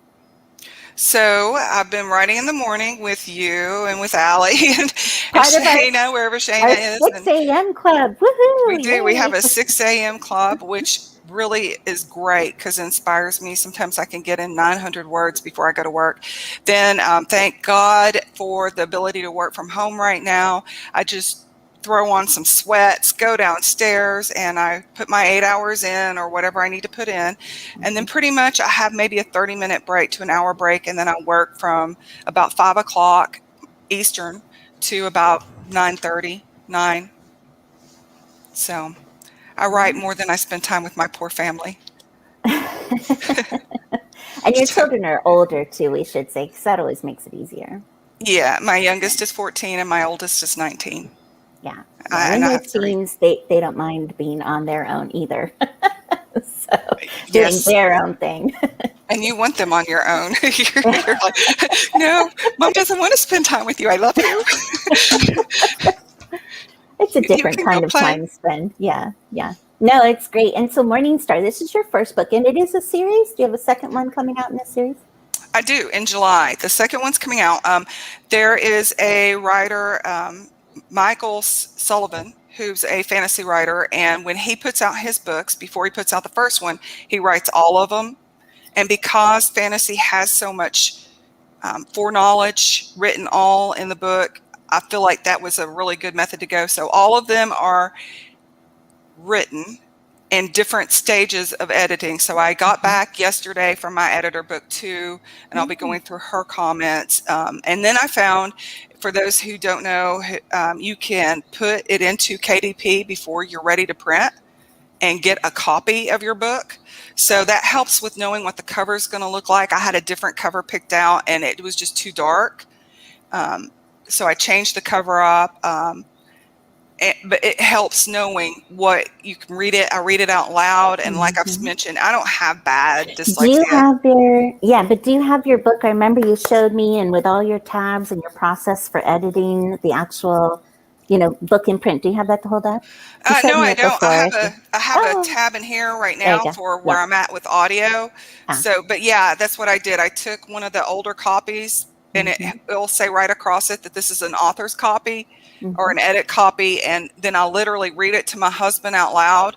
S5: So I've been writing in the morning with you and with Allie and Shayna, wherever Shayna is.
S1: 6 a.m. club. Woohoo!
S5: We do.
S1: Yay.
S5: We have a 6 a.m. club, which really is great because it inspires me. Sometimes I can get in 900 words before I go to work. Then thank God for the ability to work from home right now. I just throw on some sweats, go downstairs, and I put my 8 hours in or whatever I need to put in. And then pretty much I have maybe a 30-minute break to an hour break. And then I work from about 5 o'clock Eastern to about 9:30, 9. So I write more than I spend time with my poor family.
S1: And your children are older too, we should say, because that always makes it easier.
S5: Yeah, my youngest is 14 and my oldest is 19.
S1: Yeah.
S5: And
S1: in their teens, they don't mind being on their own either. So doing their own thing.
S5: And you want them on your own. You're like, no, Mom doesn't want to spend time with you. I love you.
S1: It's a different kind of time spent. Yeah. No, it's great. And so Morningstar, this is your first book, and it is a series. Do you have a second one coming out in this series?
S5: I do, in July. The second one's coming out. There is a writer, Michael Sullivan, who's a fantasy writer, and when he puts out his books, before he puts out the first one, he writes all of them. And because fantasy has so much foreknowledge written all in the book, I feel like that was a really good method to go. So all of them are written in different stages of editing. So I got back yesterday from my editor, book 2, and I'll be going through her comments. And then I found, for those who don't know, you can put it into KDP before you're ready to print and get a copy of your book. So that helps with knowing what the cover is going to look like. I had a different cover picked out and it was just too dark. so I changed the cover up. But it helps knowing what you can read it. I read it out loud. And like I've mentioned, I don't have bad dyslexia.
S1: Do you have your book? I remember you showed me, and with all your tabs and your process for editing the actual, book in print. Do you have that to hold up?
S5: No, I don't. I have a tab in here right now for where I'm at with audio. So, but yeah, that's what I did. I took one of the older copies, and it'll say right across it that this is an author's copy or an edit copy, and then I'll literally read it to my husband out loud.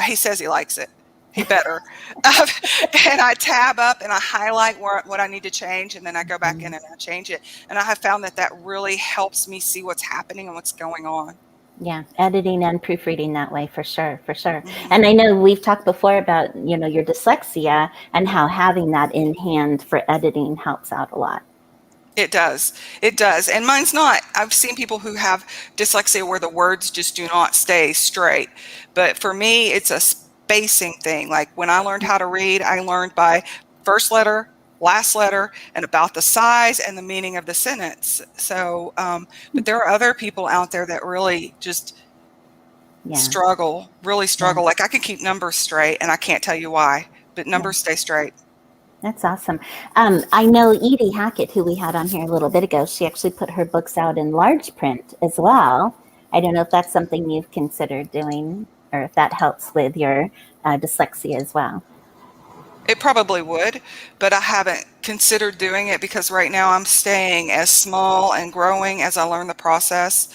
S5: He says he likes it. He better. And I tab up and I highlight what I need to change, and then I go back in and I change it. And I have found that really helps me see what's happening and what's going on.
S1: Yeah, editing and proofreading that way, for sure. And I know we've talked before about, your dyslexia and how having that in hand for editing helps out a lot.
S5: It does. And mine's not. I've seen people who have dyslexia where the words just do not stay straight. But for me, it's a spacing thing. Like when I learned how to read, I learned by first letter, last letter, and about the size and the meaning of the sentence. So, but there are other people out there that really just struggle. Like I can keep numbers straight, and I can't tell you why, but numbers stay straight.
S1: That's awesome. I know Edie Hackett, who we had on here a little bit ago, she actually put her books out in large print as well. I don't know if that's something you've considered doing, or if that helps with your dyslexia as well.
S5: It probably would, but I haven't considered doing it because right now I'm staying as small and growing as I learn the process.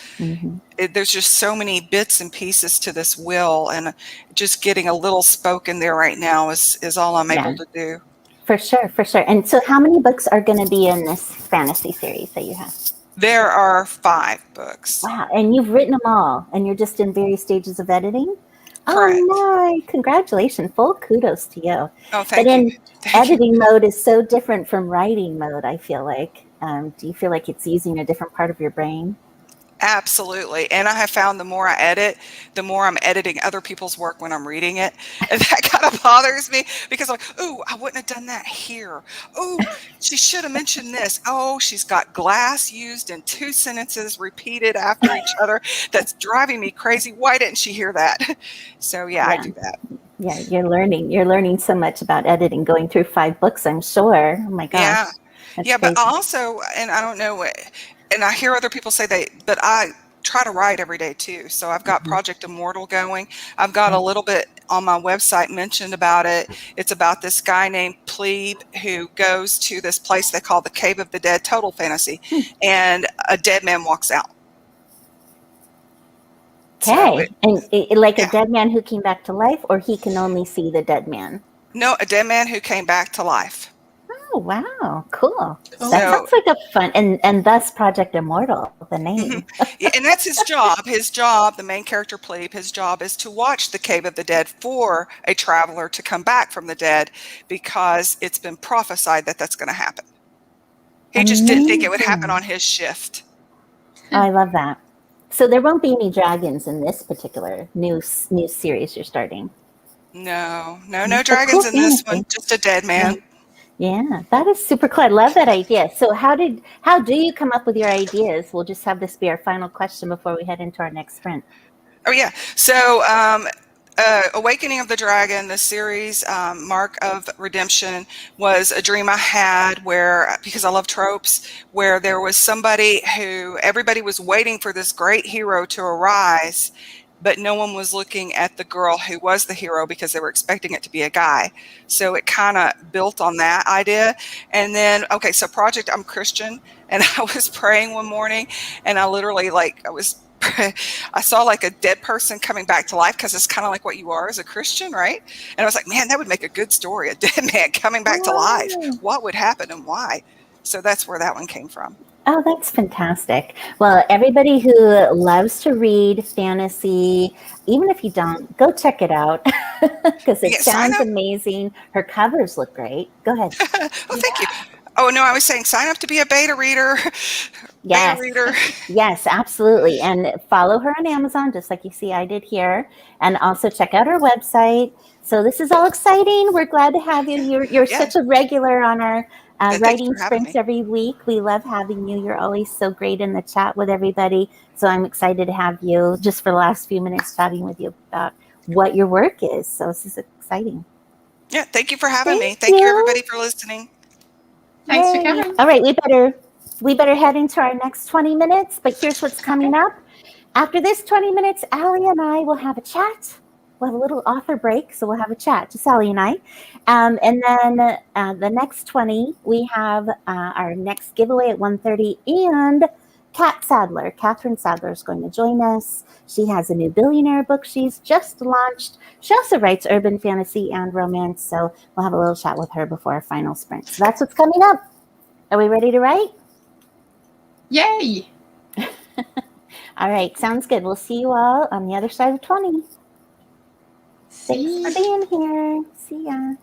S5: There's just so many bits and pieces to this will, and just getting a little spoke in there right now is all I'm able to do. For sure.
S1: And so how many books are going to be in this fantasy series that you have?
S5: There are 5 books.
S1: Wow. And you've written them all, and you're just in various stages of editing?
S5: Correct.
S1: Oh, my. Congratulations. Full kudos to you.
S5: Oh, thank you.
S1: Editing mode is so different from writing mode, I feel like. Do you feel like it's using a different part of your brain?
S5: Absolutely. And I have found the more I edit, the more I'm editing other people's work when I'm reading it. And that kind of bothers me because I'm like, ooh, I wouldn't have done that here. Ooh, she should have mentioned this. Oh, she's got glass used in 2 sentences repeated after each other. That's driving me crazy. Why didn't she hear that? So I do that.
S1: Yeah, you're learning so much about editing, going through 5 books, I'm sure. Oh my gosh.
S5: Yeah, but also, and I don't know what, and I hear other people say but I try to write every day too. So I've got Project Immortal going. I've got a little bit on my website mentioned about it. It's about this guy named Plebe who goes to this place they call the Cave of the Dead, total fantasy, and a dead man walks out.
S1: Okay. A dead man who came back to life, or he can only see the dead man?
S5: No, a dead man who came back to life.
S1: Oh, wow. Cool. That sounds like a fun, and thus Project Immortal, the name.
S5: And that's his job. His job, the main character Plebe, his job is to watch the Cave of the Dead for a traveler to come back from the dead because it's been prophesied that that's going to happen. He just didn't think it would happen on his shift.
S1: I love that. So there won't be any dragons in this particular new series you're starting?
S5: No dragons in this one, just a dead man.
S1: Yeah, that is super cool. I love that idea. So how do you come up with your ideas? We'll just have this be our final question before we head into our next sprint.
S5: Oh yeah. So Awakening of the Dragon, the series, Mark of Redemption, was a dream I had where, because I love tropes, where there was somebody who everybody was waiting for this great hero to arise, but no one was looking at the girl who was the hero because they were expecting it to be a guy. So it kind of built on that idea. And then, so I'm Christian, and I was praying one morning, and I literally I saw like a dead person coming back to life, because it's kind of like what you are as a Christian, right? And I was like, man, that would make a good story, a dead man coming back to life. What would happen and why? So that's where that one came from.
S1: Oh, that's fantastic. Well, everybody who loves to read fantasy, even if you don't, go check it out because it sounds amazing. Her covers look great. Go ahead.
S5: Oh, thank you. Oh, no, I was saying sign up to be a beta reader.
S1: Yes.
S5: Beta reader. Yes,
S1: absolutely. And follow her on Amazon, just like you see I did here. And also check out her website. So this is all exciting. We're glad to have you. You're such a regular on our
S5: And thank you
S1: Writing
S5: for having
S1: sprints
S5: me.
S1: every week. We love having you. You're always so great in the chat with everybody. So I'm excited to have you just for the last few minutes chatting with you about what your work is. So this is exciting.
S5: Yeah, thank you for having me.
S1: Thank
S5: Thank you,
S1: you.
S5: everybody, for listening.
S2: Thanks for
S1: Yay.
S2: coming.
S1: All right, we better head into our next 20 minutes, but here's what's coming up. After this 20 minutes, Allie and I will have a chat. We'll have a little author break, so we'll have a chat, just Allie and I. And then the next 20, we have our next giveaway at 1:30, and Catherine Sadler is going to join us. She has a new billionaire book she's just launched. She also writes urban fantasy and romance, so we'll have a little chat with her before our final sprint. So that's what's coming up. Are we ready to write?
S2: Yay!
S1: All right, sounds good. We'll see you all on the other side of 20. Thanks for being here. See ya.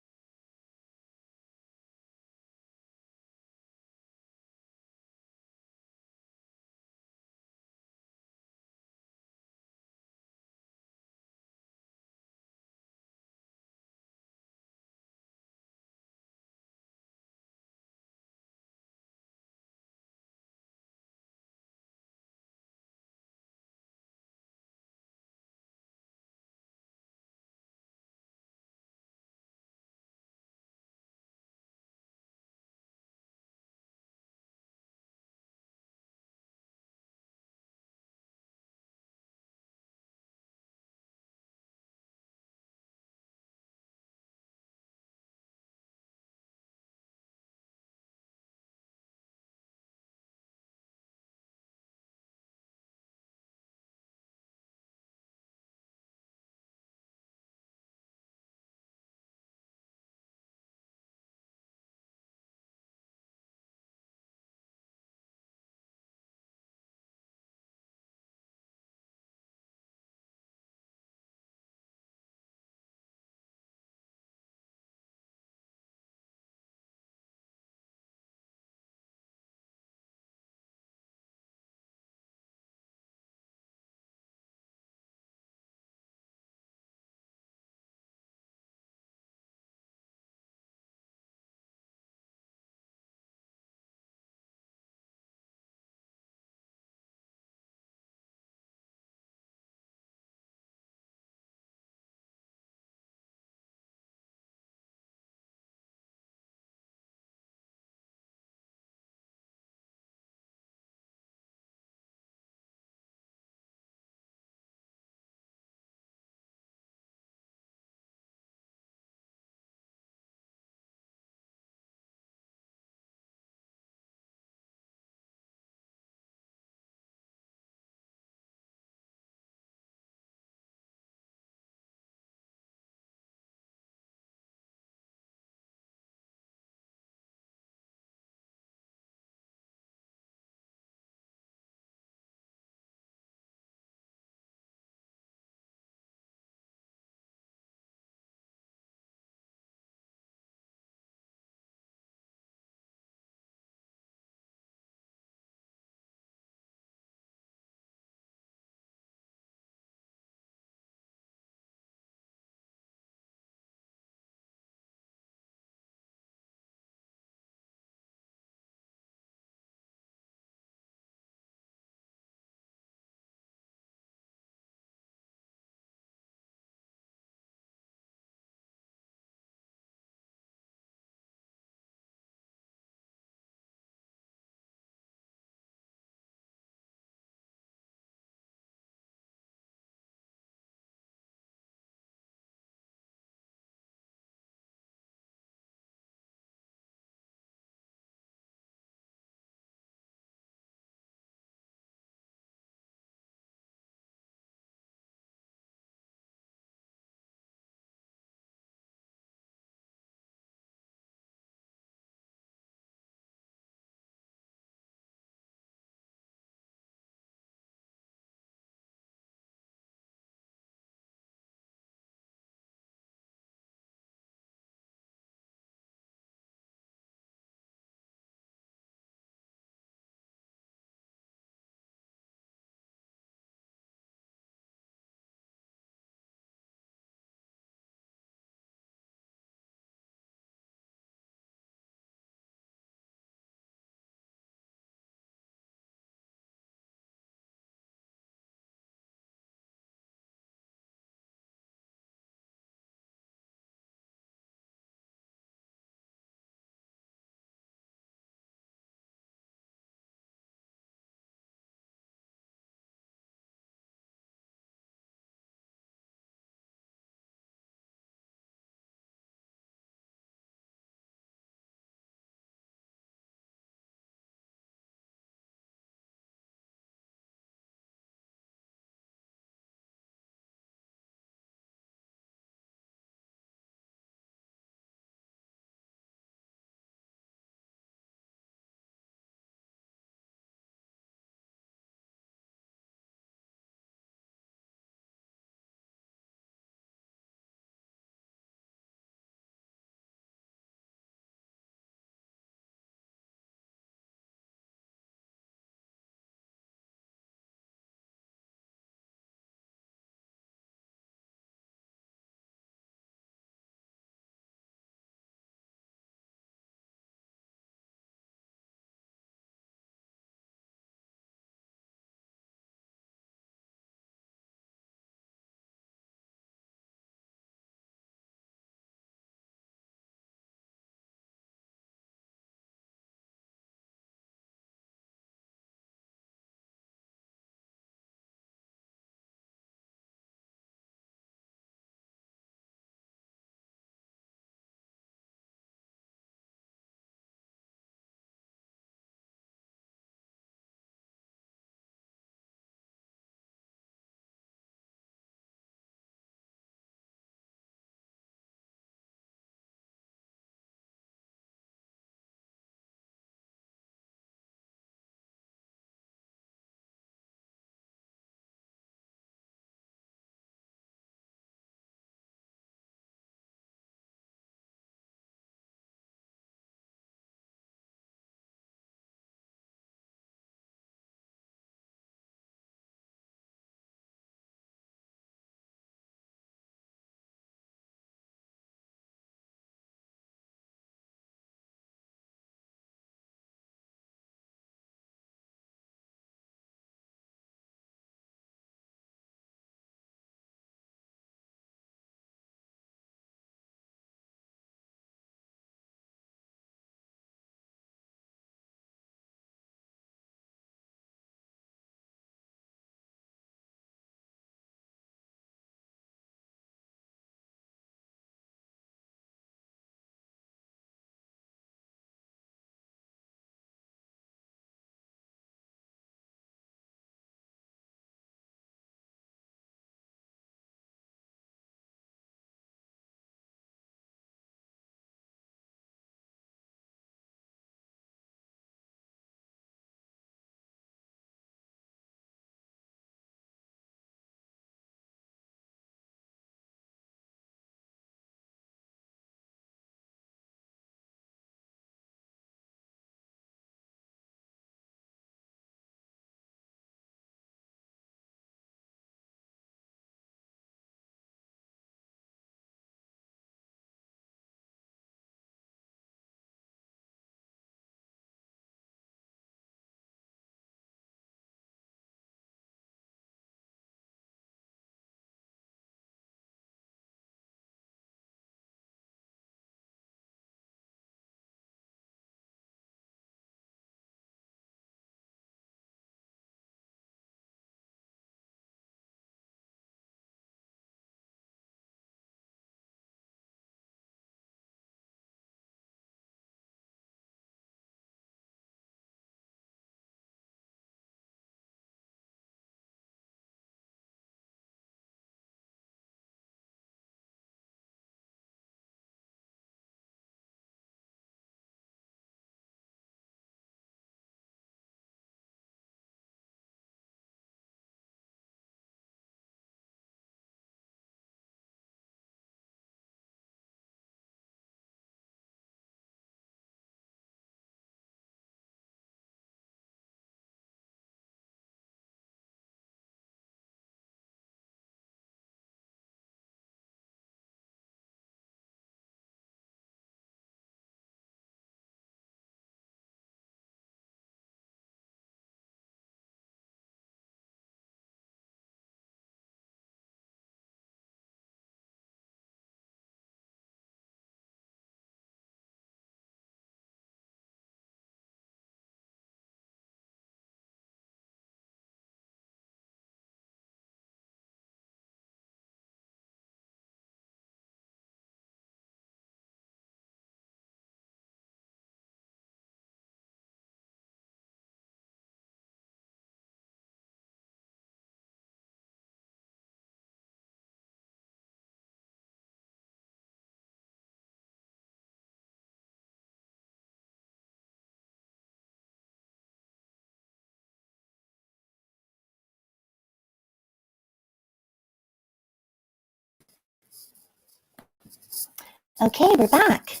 S1: Okay, we're back.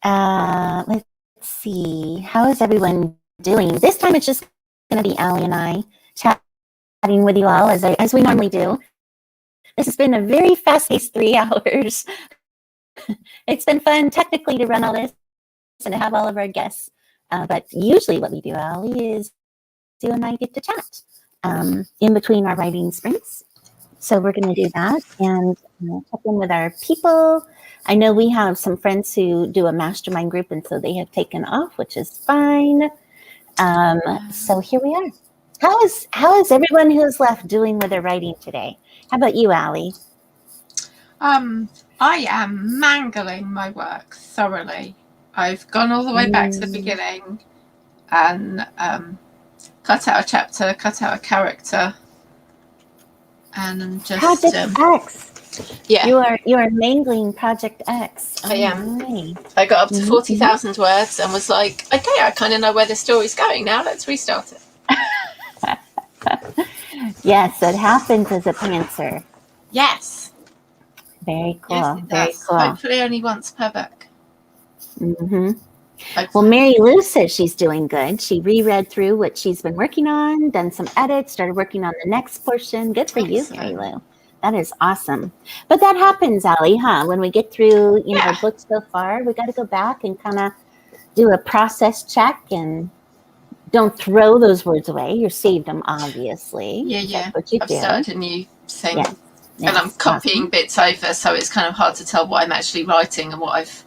S1: Let's see. How is everyone doing? This time it's just going to be Allie and I chatting with you all as we normally do. This has been a very fast-paced 3 hours. It's been fun technically to run all this and to have all of our guests. But usually what we do, Allie, is you and I get to chat in between our writing sprints. So we're going to do that and check in with our people. I know we have some friends who do a mastermind group, and so they have taken off, which is fine. So here we are. How is everyone who's left doing with their writing today? How about you, Allie?
S2: I am mangling my work thoroughly. I've gone all the way back to the beginning and cut out a chapter, cut out a character, and I'm just
S1: Project X.
S2: Yeah,
S1: you are mangling Project X.
S2: I am.
S1: Right.
S2: I got up to 40,000 words and was like, okay, I kind of know where the story's going now. Let's restart it.
S1: Yes, that happens as a pantser.
S2: Yes.
S1: Very cool.
S2: Yes, it
S1: Very
S2: does.
S1: cool.
S2: Hopefully only once per book.
S1: Well, Mary Lou says she's doing good. She reread through what she's been working on, done some edits, started working on the next portion. Good for you, Mary Lou. That is awesome. But that happens, Allie, huh? When we get through, our books so far, we got to go back and kind of do a process check and don't throw those words away. You saved them, obviously.
S2: Yeah.
S1: That's what you
S2: I've
S1: do.
S2: started a new thing.
S1: Yes.
S2: And I'm copying bits over, so it's kind of hard to tell what I'm actually writing and what I've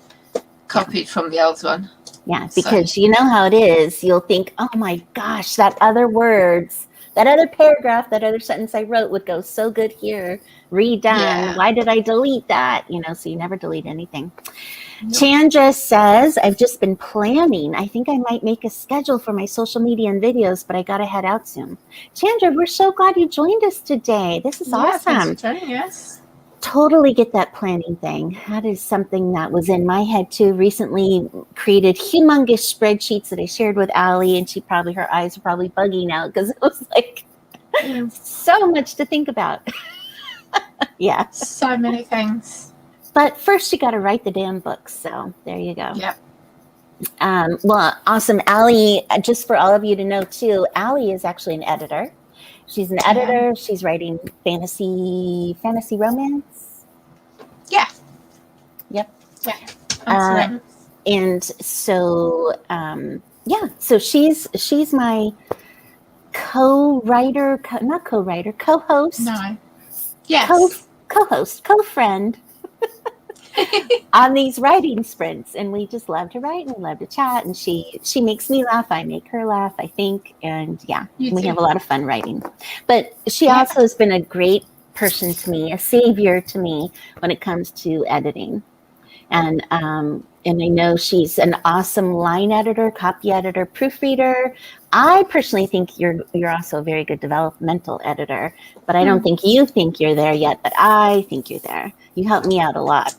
S2: copied from the old one.
S1: Yeah, because you know how it is. You'll think, oh my gosh, that other words, that other paragraph, that other sentence I wrote would go so good here. Redone. Yeah. Why did I delete that? So you never delete anything. Nope. Chandra says, I've just been planning. I think I might make a schedule for my social media and videos, but I got to head out soon. Chandra, we're so glad you joined us today. This is awesome.
S2: Thanks for joining us.
S1: Totally get that planning thing. That is something that was in my head too. Recently created humongous spreadsheets that I shared with Allie, and her eyes are probably bugging out because it was like so much to think about. Yeah.
S2: So many things.
S1: But first you got to write the damn books. So there you go.
S2: Yep.
S1: Well, awesome. Allie, just for all of you to know too, Allie is actually an editor. She's an editor. Yeah. She's writing fantasy romance.
S2: Yeah.
S1: Yep.
S2: Yeah.
S1: And so, so she's my co-writer, not co-writer, co-host.
S2: No. Yes.
S1: Co-host, co-friend on these writing sprints, and we just love to write and we love to chat, and she makes me laugh, I make her laugh, I think, and we have a lot of fun writing. But she also has been a great person to me, a savior to me when it comes to editing, and I know she's an awesome line editor, copy editor, proofreader. I personally think you're also a very good developmental editor, but I don't think you think you're there yet, but I think you're there. You help me out a lot.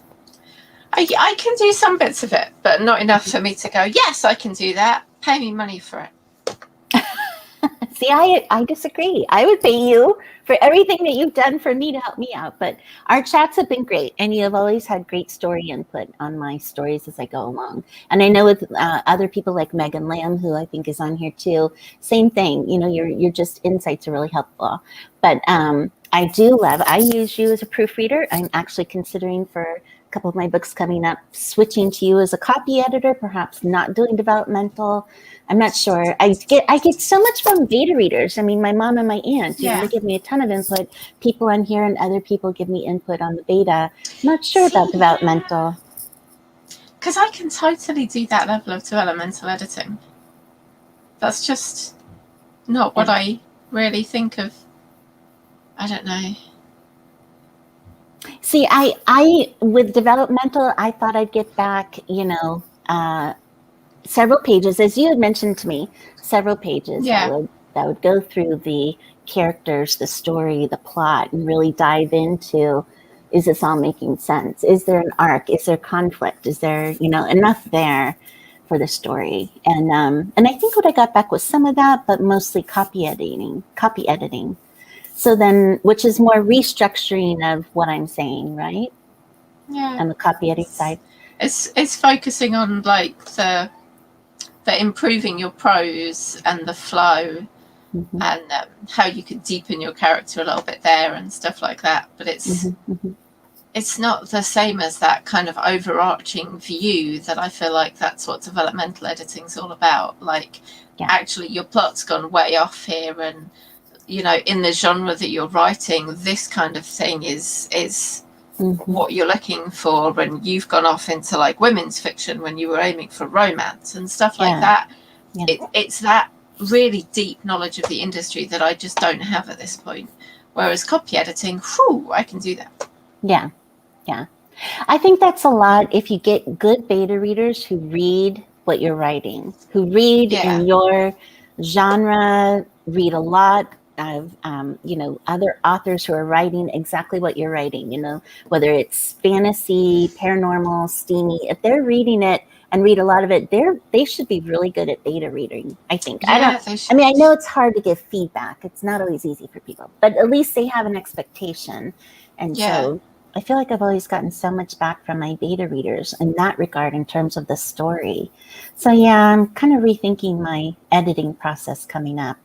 S2: I can do some bits of it, but not enough for me to go, yes, I can do that. Pay me money for it.
S1: See, I disagree. I would pay you for everything that you've done for me to help me out. But our chats have been great, and you have always had great story input on my stories as I go along. And I know with other people like Megan Lamb, who I think is on here too, same thing. Your just insights are really helpful. But I use you as a proofreader. I'm actually considering for a couple of my books coming up, switching to you as a copy editor, perhaps not doing developmental. I'm not sure. I get so much from beta readers. I mean, my mom and my aunt, they give me a ton of input. People on here and other people give me input on the beta. I'm not sure about developmental.
S2: Because I can totally do that level of developmental editing. That's just not what I really think of. I don't know.
S1: See, I with developmental, I thought I'd get back, several pages, as you had mentioned to me, several pages that would go through the characters, the story, the plot, and really dive into, is this all making sense? Is there an arc? Is there conflict? Is there, enough there for the story? And I think what I got back was some of that, but mostly copy editing. So then, which is more restructuring of what I'm saying, right? on the copy editing side.
S2: It's focusing on like the improving your prose and the flow, and how you could deepen your character a little bit there and stuff like that. But it's not the same as that kind of overarching view that I feel like that's what developmental editing's all about. Like, actually, your plot's gone way off here, and you know, in the genre that you're writing, this kind of thing is what you're looking for, and you've gone off into like women's fiction when you were aiming for romance and stuff like that. It's that really deep knowledge of the industry that I just don't have at this point. Whereas copy editing, I can do that. Yeah.
S1: I think that's a lot if you get good beta readers who read what you're writing, who read in your genre, read a lot of other authors who are writing exactly what you're writing, you know, whether it's fantasy, paranormal, steamy. If they're reading it and read a lot of it, they should be really good at beta reading, I think. I know it's hard to give feedback. It's not always easy for people, but at least they have an expectation. And so I feel like I've always gotten so much back from my beta readers in that regard in terms of the story. So I'm kind of rethinking my editing process coming up.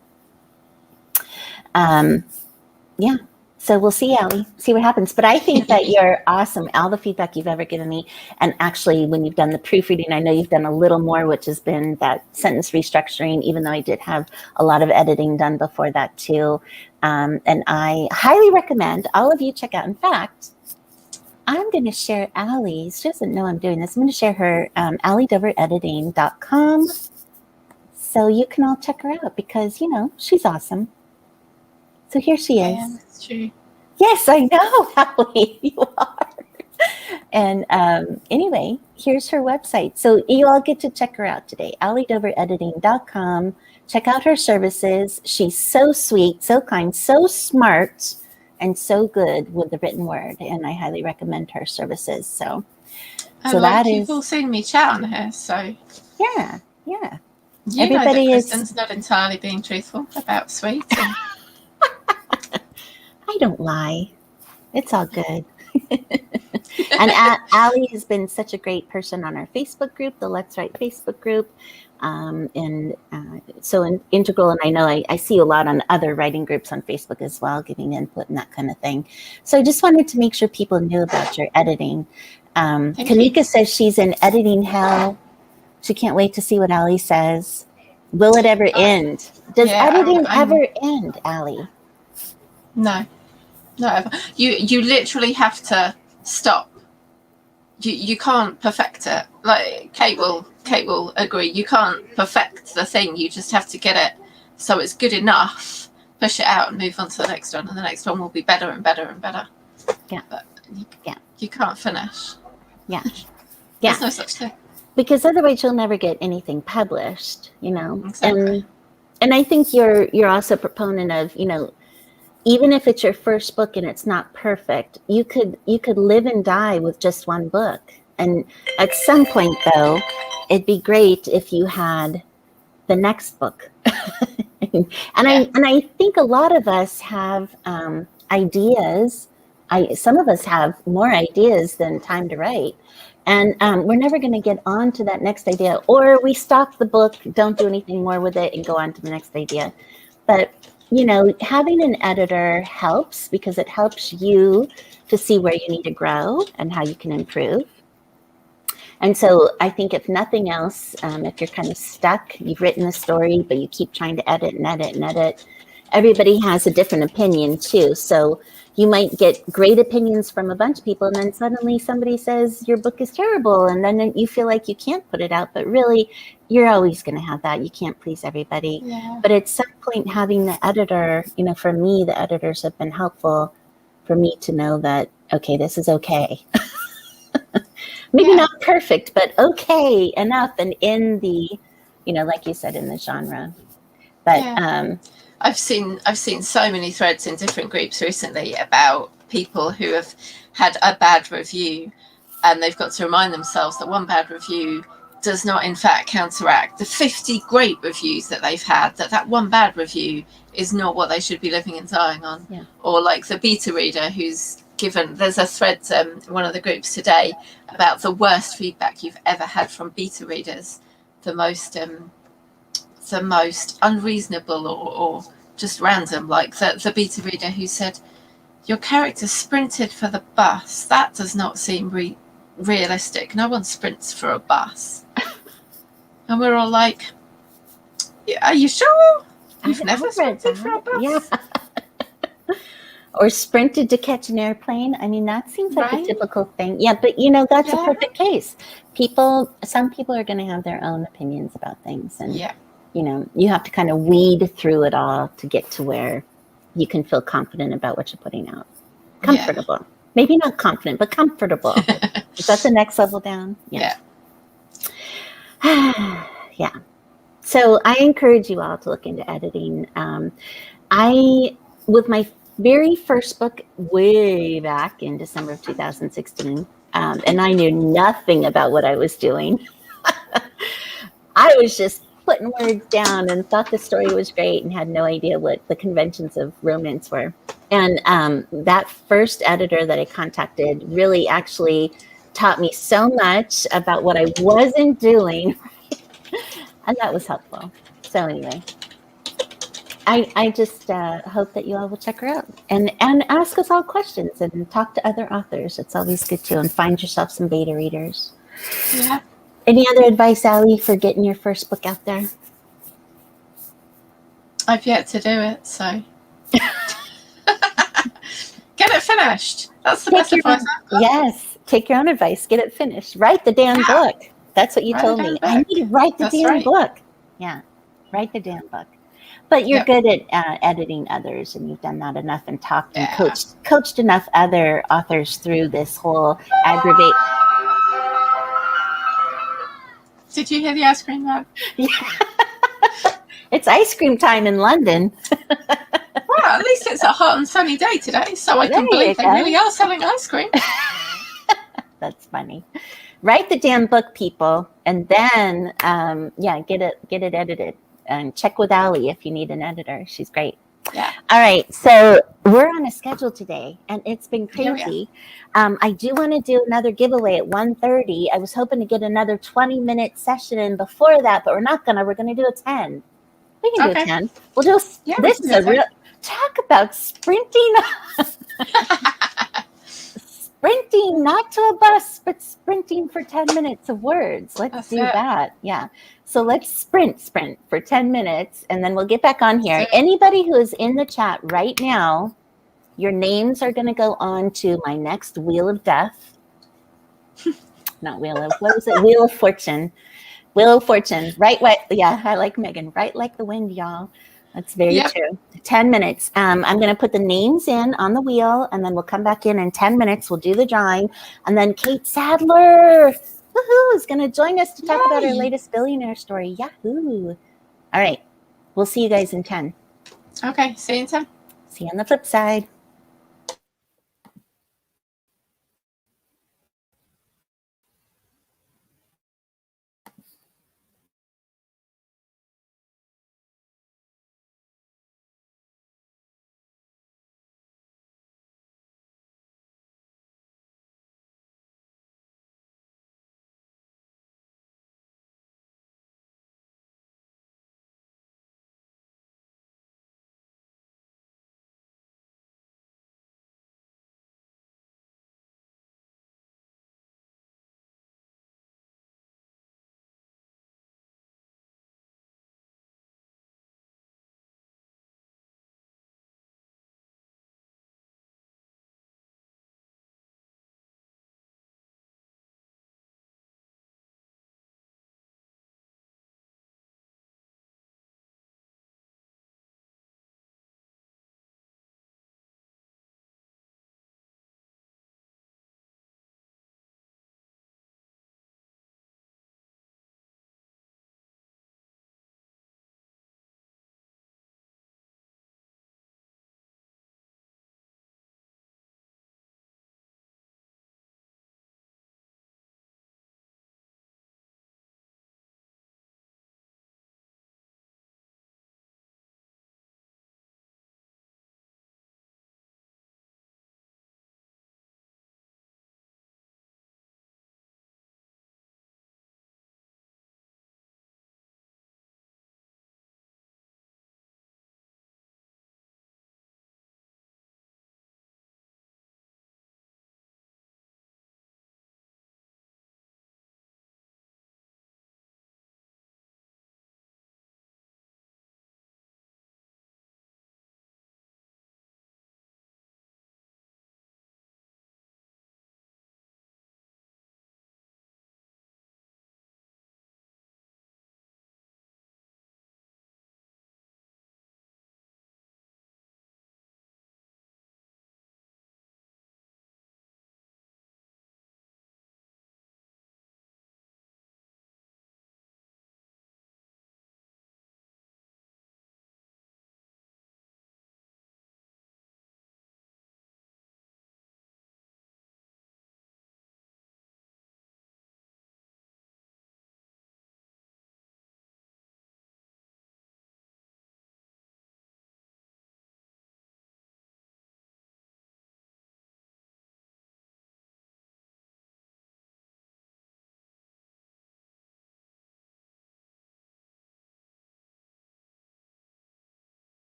S1: So we'll see, Allie, see what happens. But I think that you're awesome. All the feedback you've ever given me. And actually, when you've done the proofreading, I know you've done a little more, which has been that sentence restructuring, even though I did have a lot of editing done before that too. And I highly recommend all of you check out. In fact, I'm going to share Allie's. She doesn't know I'm doing this. I'm going to share her alliedoverediting.com. So you can all check her out because, you know, she's awesome. So here she is.
S2: Yeah, that's true.
S1: Yes, I know, Allie, you are. And anyway, here's her website. So you all get to check her out today, alliedoverediting.com. Check out her services. She's so sweet, so kind, so smart, and so good with the written word. And I highly recommend her services. So that is.
S2: You've all seen me chat on her, so.
S1: Yeah.
S2: You
S1: Everybody
S2: know that
S1: is.
S2: Kristen's not entirely being truthful about sweet.
S1: I don't lie. It's all good. And Allie has been such a great person on our Facebook group, the Let's Write Facebook group. So integral. And I know I see a lot on other writing groups on Facebook as well, giving input and that kind of thing. So I just wanted to make sure people knew about your editing. Kanika says she's in editing hell. She can't wait to see what Allie says. Will it ever end? Does editing ever end, Allie?
S2: No, not ever. You literally have to stop. You can't perfect it. Like Kate will agree. You can't perfect the thing. You just have to get it so it's good enough. Push it out and move on to the next one, and the next one will be better and better and better.
S1: Yeah,
S2: but you can't finish.
S1: Yeah.
S2: There's no such thing.
S1: Because otherwise you'll never get anything published, you know.
S2: Exactly.
S1: And I think you're also a proponent of, you know, even if it's your first book and it's not perfect, you could live and die with just one book. And at some point though, it'd be great if you had the next book. I think a lot of us have ideas. Some of us have more ideas than time to write. And we're never going to get on to that next idea, or we stop the book, don't do anything more with it, and go on to the next idea. But, you know, having an editor helps because it helps you to see where you need to grow and how you can improve. And so I think if nothing else, if you're kind of stuck, you've written a story, but you keep trying to edit and edit and edit, everybody has a different opinion too. So you might get great opinions from a bunch of people, and then suddenly somebody says your book is terrible, and then you feel like you can't put it out. But really, you're always going to have that. You can't please everybody.
S2: Yeah.
S1: But at some point, having the editor, you know, for me, the editors have been helpful for me to know that, okay, this is okay. Maybe not perfect, but okay enough, and in the, you know, like you said, in the genre. But
S2: I've seen so many threads in different groups recently about people who have had a bad review, and they've got to remind themselves that one bad review does not in fact counteract the 50 great reviews that they've had, that one bad review is not what they should be living and dying on.
S1: Yeah.
S2: Or like the beta reader who's given, there's a thread in one of the groups today about the worst feedback you've ever had from beta readers, the most unreasonable or just random, like the beta reader who said, your character sprinted for the bus. That does not seem realistic. No one sprints for a bus. And we're all like, are you sure? You've never sprinted for a bus?
S1: Yeah. Or sprinted to catch an airplane. I mean, that seems like a typical thing. Yeah, but that's a perfect case. Some people are going to have their own opinions about things. And, you have to kind of weed through it all to get to where you can feel confident about what you're putting out. Comfortable. Yeah. Maybe not confident, but comfortable. Is that the next level down? Yeah. Yeah. So I encourage you all to look into editing. With my very first book way back in December of 2016, and I knew nothing about what I was doing. I was just putting words down and thought the story was great and had no idea what the conventions of romance were. And that first editor that I contacted really actually taught me so much about what I wasn't doing. And that was helpful. So anyway, I just hope that you all will check her out and ask us all questions and talk to other authors. It's always good too, and find yourself some beta readers.
S2: Yeah.
S1: Any other advice, Allie, for getting your first book out there?
S2: I've yet to do it, so get it finished. That's the best advice I've got.
S1: Yes, take your own advice. Get it finished. Write the damn book. That's what you told me. I need to write the damn book. Yeah, write the damn book. But you're good at editing others, and you've done that enough and talked and coached enough other authors through this whole aggravate.
S2: Did you hear the ice cream though?
S1: Yeah. It's ice cream time in London.
S2: Well, at least it's a hot and sunny day today, so I can believe they really are selling ice cream.
S1: That's funny. Write the damn book, people, and then get it edited. And check with Allie if you need an editor. She's great.
S2: Yeah.
S1: All right. So we're on a schedule today, and it's been crazy. I do want to do another giveaway at 1:30. I was hoping to get another 20-minute session in before that, but we're not gonna. We're gonna do a 10. We can do a 10. We'll do. This is a real talk about sprinting. Sprinting, not to a bus, but sprinting for 10 minutes of words. Let's do that. Yeah. So let's sprint for 10 minutes, and then we'll get back on here. Anybody who is in the chat right now, your names are going to go on to my next Wheel of Death. Not Wheel of, what was it? Wheel of Fortune. Wheel of Fortune. Right, yeah, I like Megan. Right like the wind, y'all. That's very true. 10 minutes. I'm going to put the names in on the wheel, and then we'll come back in 10 minutes. We'll do the drawing. And then Kate Sadler, woohoo, is going to join us to talk about her latest billionaire story. Yahoo. All right. We'll see you guys in 10.
S2: Okay. See you in 10.
S1: See you on the flip side.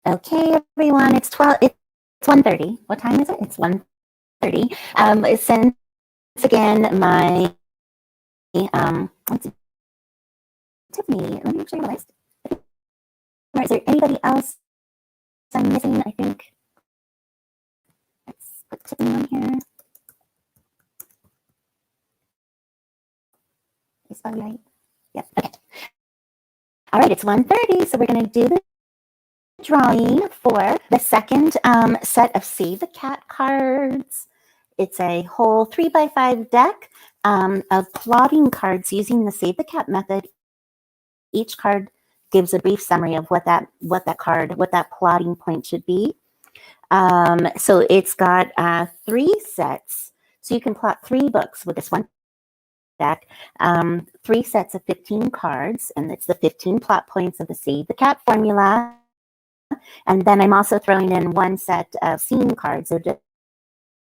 S1: Okay, everyone, it's 1:30. What time is it? It's 1:30. Since again, my let's see, Tiffany, let me make sure you list. Or is there anybody else I'm missing? I think. Let's put Tiffany on here. Is that right? Yep. Okay. All right, it's 1:30, so we're going to do the drawing for the second set of Save the Cat cards. It's a whole 3x5 deck of plotting cards using the Save the Cat method. Each card gives a brief summary of what that plotting point should be. So it's got 3 sets. So you can plot 3 books with this one deck. 3 sets of 15 cards, and it's the 15 plot points of the Save the Cat formula. And then I'm also throwing in 1 set of scene cards. So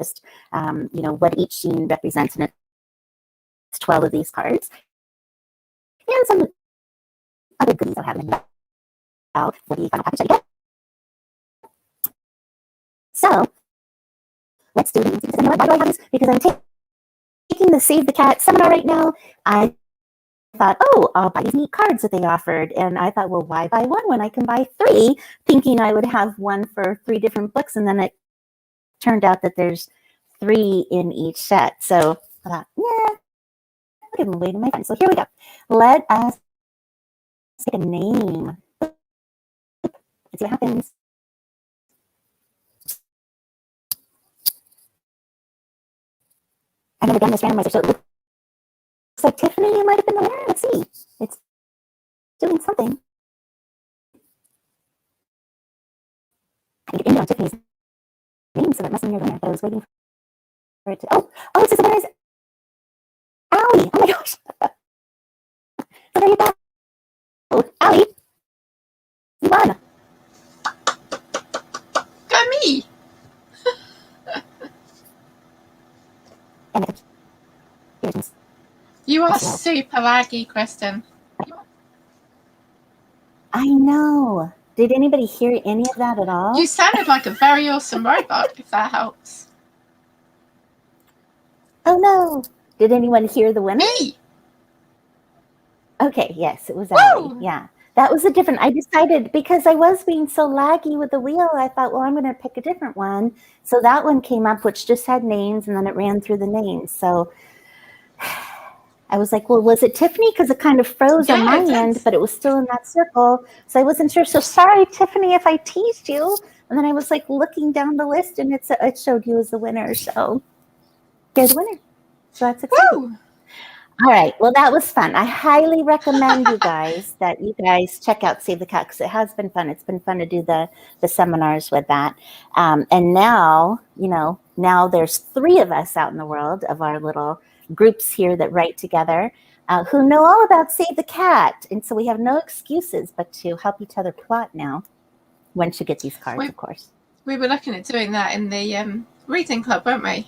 S1: just what each scene represents, and it's 12 of these cards. And some other goodies I'll have in out for the final package that you get. So let's do these. Because why do I have this? Because I'm taking the Save the Cat seminar right now. I thought, I'll buy these neat cards that they offered. And I thought, well, why buy 1 when I can buy 3? Thinking I would have 1 for 3 different books. And then it turned out that there's 3 in each set. So I thought, yeah, I'll give them away to my friends. So here we go. Let us pick a name. Let's see what happens. I've never done this randomizer, so it looks like Tiffany might have been the winner. Let's see. It's doing something. I can get in on Tiffany's name, so it must be near the winner, but I was waiting for it to. Oh, it says the winner is Allie. Oh my gosh. So there you go. Allie, you won.
S2: Go me!
S1: And
S2: You are super laggy, Kristen.
S1: I know. Did anybody hear any of that at all?
S2: You sounded like a very awesome robot, if that helps.
S1: Oh no. Did anyone hear the winner?
S2: Me!
S1: Okay, yes, it was Allie. Yeah. That was a different, I decided because I was being so laggy with the wheel, I thought, well, I'm going to pick a different one. So that one came up, which just had names, and then it ran through the names. So I was like, well, was it Tiffany? Because it kind of froze on my end, but it was still in that circle. So I wasn't sure. So sorry, Tiffany, if I teased you. And then I was like looking down the list, and it showed you as the winner. So you're the winner. So that's exciting.
S2: Woo!
S1: All right. Well, that was fun. I highly recommend you guys that you guys check out Save the Cat because it has been fun. It's been fun to do the seminars with that. And now, now there's 3 of us out in the world of our little groups here that write together who know all about Save the Cat. And so we have no excuses but to help each other plot now once you get these cards, of course. We
S2: were looking at doing that in the reading club, weren't we?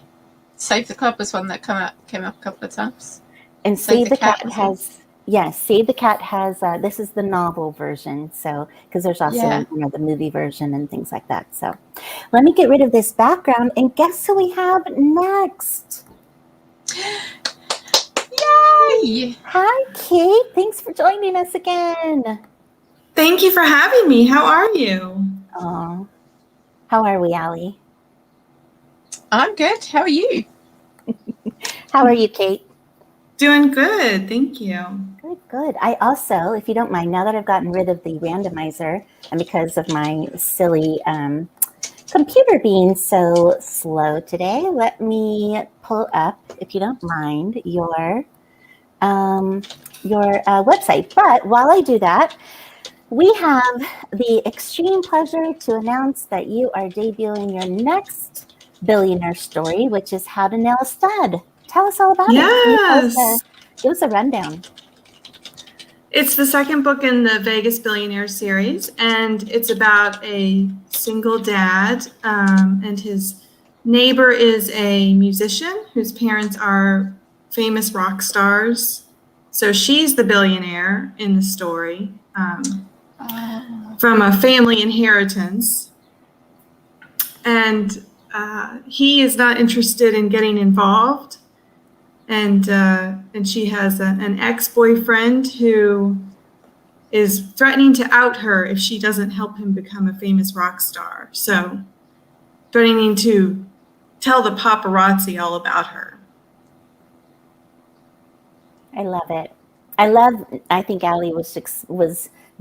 S2: Save the Club was one that came up a couple of times.
S1: And Save the Cat has, yes, Save the Cat has, this is the novel version. So, because there's also the movie version and things like that. So let me get rid of this background and guess who we have next?
S2: Yay!
S1: Hi, Kate. Thanks for joining us again.
S6: Thank you for having me. How are you?
S1: Oh, how are we, Allie?
S2: I'm good. How are you?
S1: How are you, Kate?
S6: Doing good. Thank you.
S1: Good, good. I also, if you don't mind, now that I've gotten rid of the randomizer and because of my silly computer being so slow today, let me pull up, if you don't mind, your website. But while I do that, we have the extreme pleasure to announce that you are debuting your next billionaire story, which is How to Nail a Stud. Tell us all about it. Give us a rundown.
S6: It's the second book in the Vegas Billionaire series, and it's about a single dad, and his neighbor is a musician whose parents are famous rock stars. So she's the billionaire in the story. from a family inheritance. And he is not interested in getting involved. And she has an ex-boyfriend who is threatening to out her if she doesn't help him become a famous rock star. So threatening to tell the paparazzi all about her.
S1: I love it. I think Allie was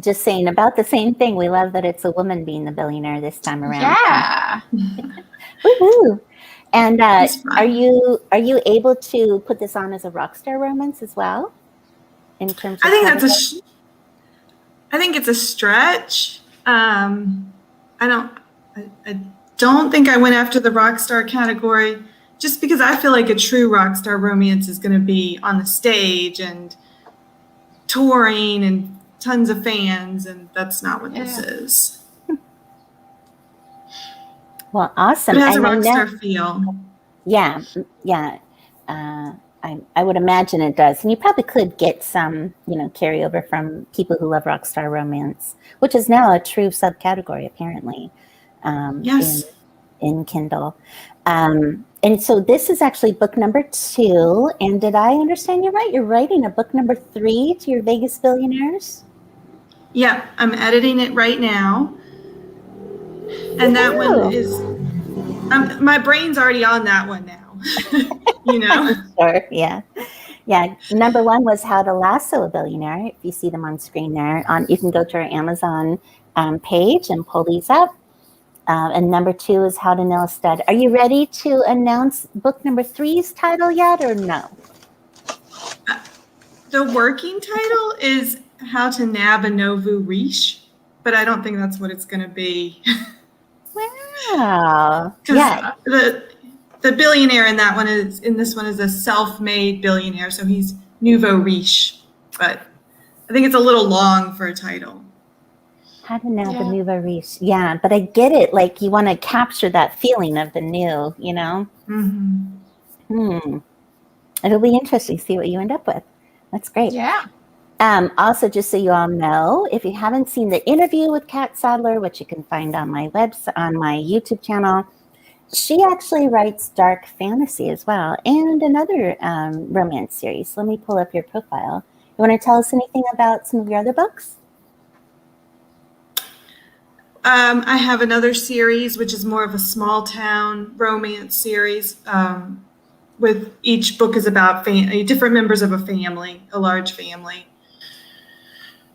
S1: just saying about the same thing. We love that it's a woman being the billionaire this time around.
S2: Yeah.
S1: Woohoo! And
S6: It's fun.
S1: are you able to put this on as a rock star romance as well? In terms of
S6: I think it's a stretch. I don't think I went after the rock star category just because I feel like a true rock star romance is going to be on the stage and touring and tons of fans, and that's not what this is.
S1: Well, awesome.
S6: It has a
S1: And I
S6: rock
S1: know-
S6: star feel.
S1: Yeah. I would imagine it does. And you probably could get some, carryover from people who love rockstar romance, which is now a true subcategory, apparently,
S6: Yes.
S1: in Kindle. And so this is actually book number 2. And did I understand you right? You're writing a book number 3 to your Vegas Billionaires?
S6: Yeah, I'm editing it right now. And that one is, my brain's already on that one now.
S1: Sure, yeah. Yeah, number 1 was How to Lasso a Billionaire. If you see them on screen there, you can go to our Amazon page and pull these up. And number 2 is How to Nail a Stud. Are you ready to announce book number 3's title yet, or no?
S6: The working title is How to Nab a Nouveau Riche, but I don't think that's what it's going to be.
S1: Wow. Yeah.
S6: The billionaire in this one is a self-made billionaire, so he's nouveau riche, but I think it's a little long for a title.
S1: How to Nab a Nouveau Riche. Yeah, but I get it. Like, you want to capture that feeling of the new,
S6: Mm-hmm.
S1: It'll be interesting to see what you end up with. That's great.
S2: Yeah.
S1: Also, just so you all know, if you haven't seen the interview with Kat Sadler, which you can find on my website, on my YouTube channel, she actually writes dark fantasy as well, and another romance series. Let me pull up your profile. You want to tell us anything about some of your other books?
S6: I have another series, which is more of a small town romance series, with each book is about different members of a family, a large family.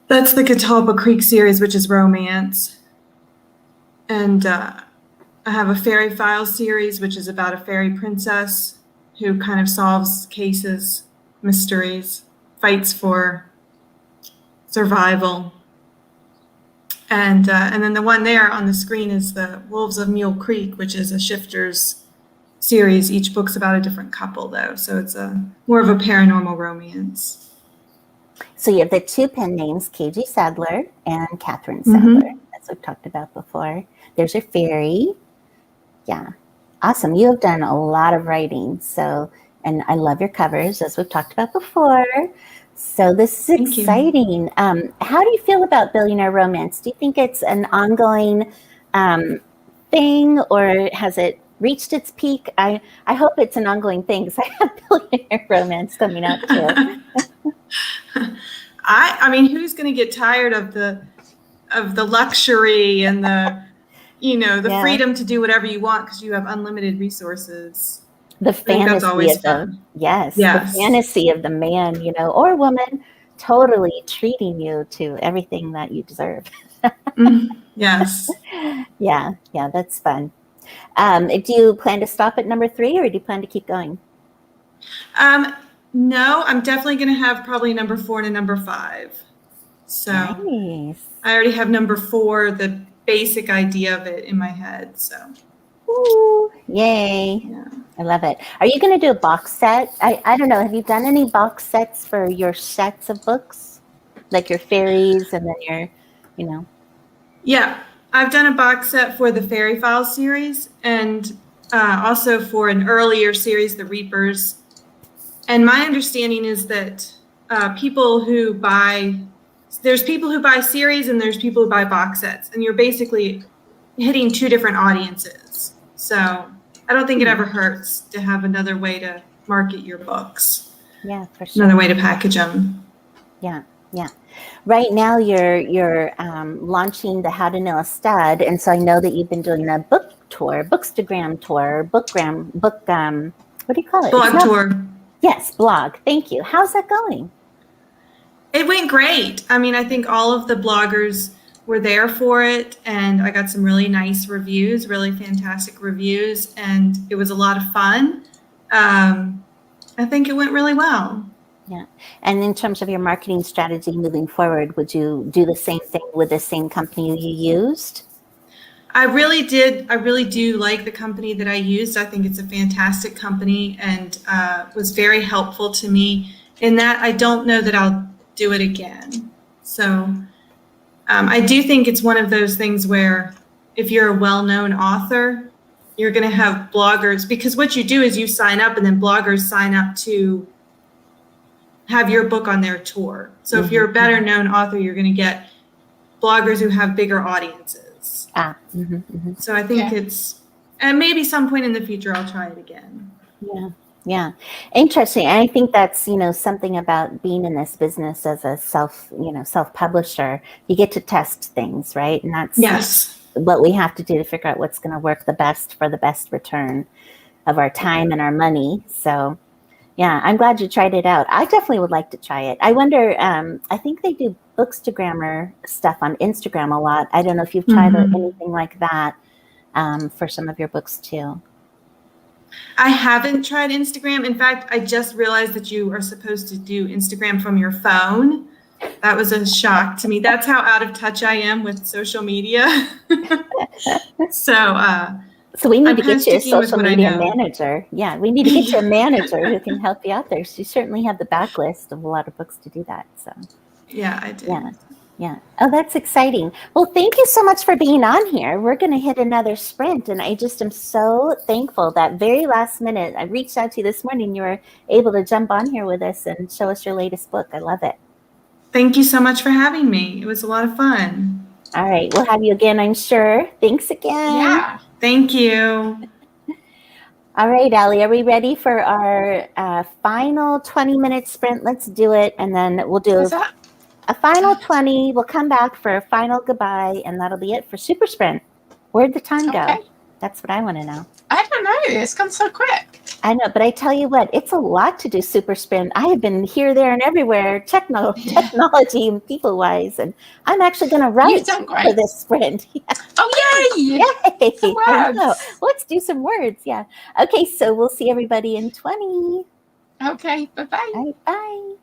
S6: That's the Catalpa Creek series, which is romance. And I have a Fairy Files series, which is about a fairy princess who kind of solves cases, mysteries, fights for survival. And then the one there on the screen is the Wolves of Mule Creek, which is a shifters series. Each book's about a different couple, though, so it's more of a paranormal romance.
S1: So you have the 2 pen names, KG Sadler and Catherine Sadler, as we've talked about before. There's your fairy. Yeah, awesome. You have done a lot of writing, and I love your covers, as we've talked about before. So this is exciting. How do you feel about billionaire romance? Do you think it's an ongoing thing, or has it reached its peak? I hope it's an ongoing thing, because I have billionaire romance coming up too.
S6: I mean, who's going to get tired of the luxury and the freedom to do whatever you want because you have unlimited resources?
S1: The fantasy of the fantasy of the man, or woman, totally treating you to everything that you deserve.
S6: Yes.
S1: Yeah, that's fun. Do you plan to stop at number 3, or do you plan to keep going?
S6: No, I'm definitely going to have probably number 4 and number 5. So
S1: nice.
S6: I already have number 4, the basic idea of it in my head. So.
S1: Ooh, yay. Yeah. I love it. Are you going to do a box set? I don't know. Have you done any box sets for your sets of books? Like your fairies and then your,
S6: Yeah, I've done a box set for the Fairy Files series and also for an earlier series, The Reapers. And my understanding is that people who buy there's people who buy series and there's people who buy box sets, and you're basically hitting two different audiences. So I don't think it ever hurts to have another way to market your books.
S1: Yeah, for sure.
S6: Another way to package them.
S1: Yeah, yeah. Right now, you're launching the How to Nail a Stud, and so I know that you've been doing a book tour, Bookstagram tour, book. What do you call it?
S6: Blog tour.
S1: Yes, blog. Thank you. How's that going?
S6: It went great. I mean, I think all of the bloggers were there for it, and I got some really nice reviews, really fantastic reviews, and it was a lot of fun. I think it went really well.
S1: Yeah. And in terms of your marketing strategy moving forward, would you do the same thing with the same company you used?
S6: I really did. I really do like the company that I used. I think it's a fantastic company and was very helpful to me in that. I don't know that I'll do it again. So I do think it's one of those things where if you're a well-known author, you're going to have bloggers, because what you do is you sign up and then bloggers sign up to have your book on their tour. So if you're a better known author, you're going to get bloggers who have bigger audiences. So I think it's, and maybe some point in the future, I'll try it again.
S1: Yeah. Yeah. Interesting. And I think that's, something about being in this business as a self-publisher, you get to test things, right? And that's what we have to do to figure out what's going to work the best for the best return of our time and our money. So yeah, I'm glad you tried it out. I definitely would like to try it. I wonder, I think they do Bookstagrammer stuff on Instagram a lot. I don't know if you've tried anything like that for some of your books too.
S6: I haven't tried Instagram. In fact, I just realized that you are supposed to do Instagram from your phone. That was a shock to me. That's how out of touch I am with social media.
S1: So we need to get you a social media manager. Yeah, we need to get you a manager who can help you out there. So you certainly have the backlist of a lot of books to do that. So
S6: yeah, I do.
S1: Yeah. Oh, that's exciting. Well, thank you so much for being on here. We're going to hit another sprint, and I just am so thankful that very last minute, I reached out to you this morning. You were able to jump on here with us and show us your latest book. I love it.
S6: Thank you so much for having me. It was a lot of fun.
S1: All right. We'll have you again, I'm sure. Thanks again.
S2: Yeah.
S6: Thank you.
S1: All right, Allie, are we ready for our final 20-minute sprint? Let's do it, and then we'll do a final 20. We'll come back for a final goodbye, and that'll be it for Super Sprint. Where'd the time go? That's what I want to know.
S2: I don't know. It's gone so quick.
S1: I know, but I tell you what, it's a lot to do Super Sprint. I have been here, there, and everywhere, technology and people-wise, and I'm actually going to write for this sprint.
S2: Oh, yay!
S1: Yay! I know. Let's do some words. Yeah. Okay, so we'll see everybody in 20.
S2: Okay, bye-bye.
S1: All right, bye.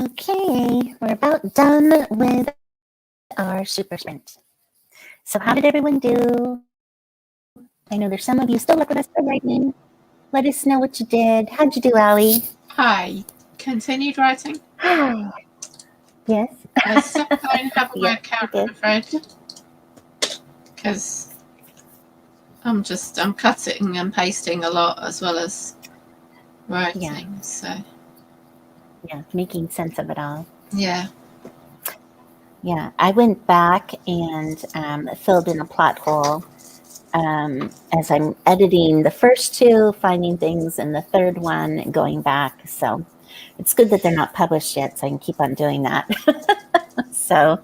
S1: Okay, we're about done with our super sprint. So how did everyone do? I know there's some of you still with us for writing. Let us know what you did. How'd you do, Allie?
S2: I continued writing.
S1: Yes.
S2: I stopped going to have a
S1: Yeah,
S2: word count,
S1: you
S2: I'm
S1: did.
S2: afraid. Because I'm cutting and pasting a lot as well as writing.
S1: Yeah.
S2: So
S1: Yeah, making sense of it all.
S2: yeah.
S1: Yeah, I went back and filled in a plot hole as I'm editing the first two, finding things, and the third one going back. So it's good that they're not published yet, so I can keep on doing that. So,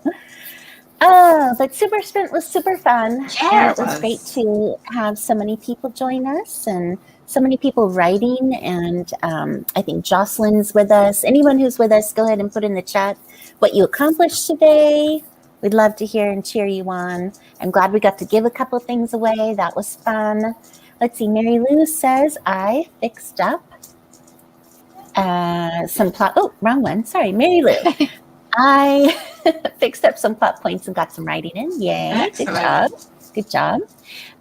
S1: but Super Sprint was super fun.
S2: Yeah,
S1: It was great to have so many people join us and so many people writing. And I think Jocelyn's with us. Anyone who's with us, go ahead and put in the chat what you accomplished today. We'd love to hear and cheer you on. I'm glad we got to give a couple things away. That was fun. Let's see. Mary Lou says, I fixed up some plot. Oh, wrong one. Sorry, Mary Lou. I fixed up some plot points and got some writing in. Yay.
S2: Excellent.
S1: Good job.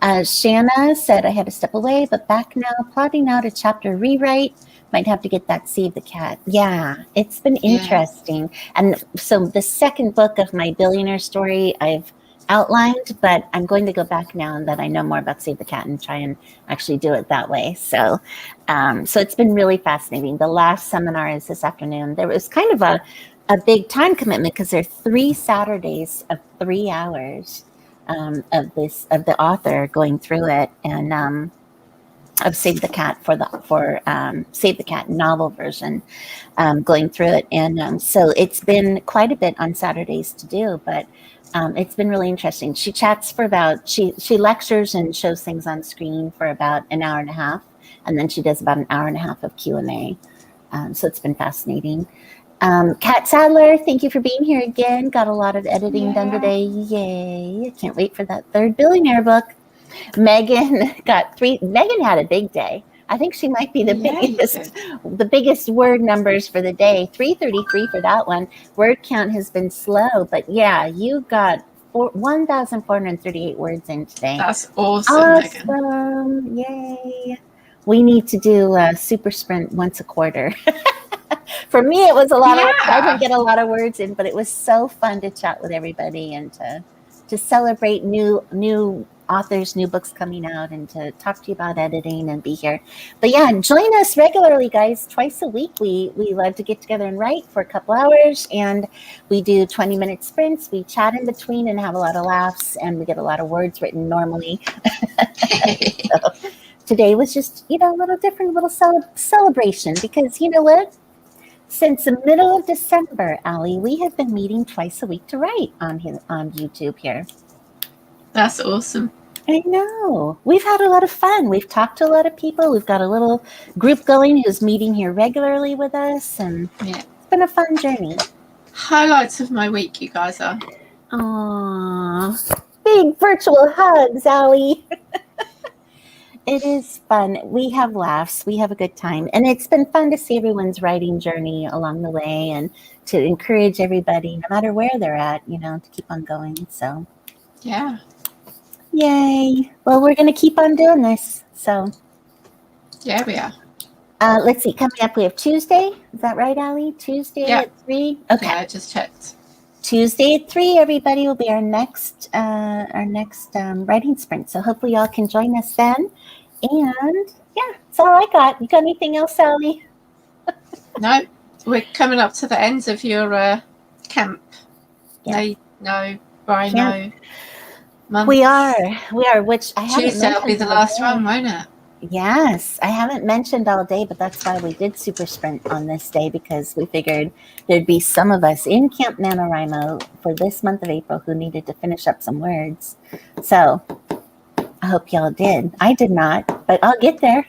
S1: Good job. Shanna said I had to step away, but back now, plotting out a chapter rewrite. Might have to get that Save the Cat. Yeah, it's been interesting. And so the second book of my billionaire story I've outlined, but I'm going to go back now that I know more about Save the Cat and try and actually do it that way. So, so it's been really fascinating. The last seminar is this afternoon. There was kind of a big time commitment because there are 3 Saturdays of 3 hours of the author going through it, and of Save the Cat for Save the Cat novel version, going through it, and so it's been quite a bit on Saturdays to do, but it's been really interesting. She chats for she lectures and shows things on screen for about an hour and a half, and then she does about an hour and a half of Q&A. So it's been fascinating. Kat Sadler, thank you for being here again. Got a lot of editing done today. Yay. I can't wait for that 3rd billionaire book. Megan Megan had a big day. I think she might be the biggest word numbers for the day. 333 for that one. Word count has been slow, but yeah, you got 1,438 words in today.
S2: That's awesome, Megan.
S1: Awesome. Yay. We need to do a super sprint once a quarter. For me, it was a lot of work. I didn't get a lot of words in, but it was so fun to chat with everybody and to celebrate new authors, new books coming out, and to talk to you about editing and be here. But yeah, join us regularly, guys. Twice a week, we love to get together and write for a couple hours, and we do 20-minute sprints. We chat in between and have a lot of laughs, and we get a lot of words written normally. So today was just, a little different, little celebration, because you know what? Since the middle of December, Allie, we have been meeting twice a week to write on YouTube here.
S2: That's awesome.
S1: I know. We've had a lot of fun. We've talked to a lot of people. We've got a little group going who's meeting here regularly with us, and it's been a fun journey.
S2: Highlights of my week, you guys are.
S1: Aww. Big virtual hugs, Allie. It is fun. We have laughs. We have a good time. And it's been fun to see everyone's writing journey along the way and to encourage everybody, no matter where they're at, to keep on going. So,
S2: yeah.
S1: Yay. Well, we're going to keep on doing this. So,
S2: yeah, we are.
S1: Let's see. Coming up, we have Tuesday. Is that right, Allie? Tuesday at 3? Okay.
S2: Yeah, I just checked.
S1: Tuesday at 3, everybody, will be our next writing sprint. So hopefully y'all can join us then. And yeah, that's all I got. You got anything else, Sally?
S2: No, we're coming up to the end of your camp.
S1: Yeah.
S2: No, Rhino month.
S1: We are, which I haven't
S2: Tuesday will be the last one, won't it?
S1: Yes, I haven't mentioned all day, but that's why we did Super Sprint on this day, because we figured there'd be some of us in Camp Nanowrimo for this month of April who needed to finish up some words. So I hope y'all did. I did not, but I'll get there.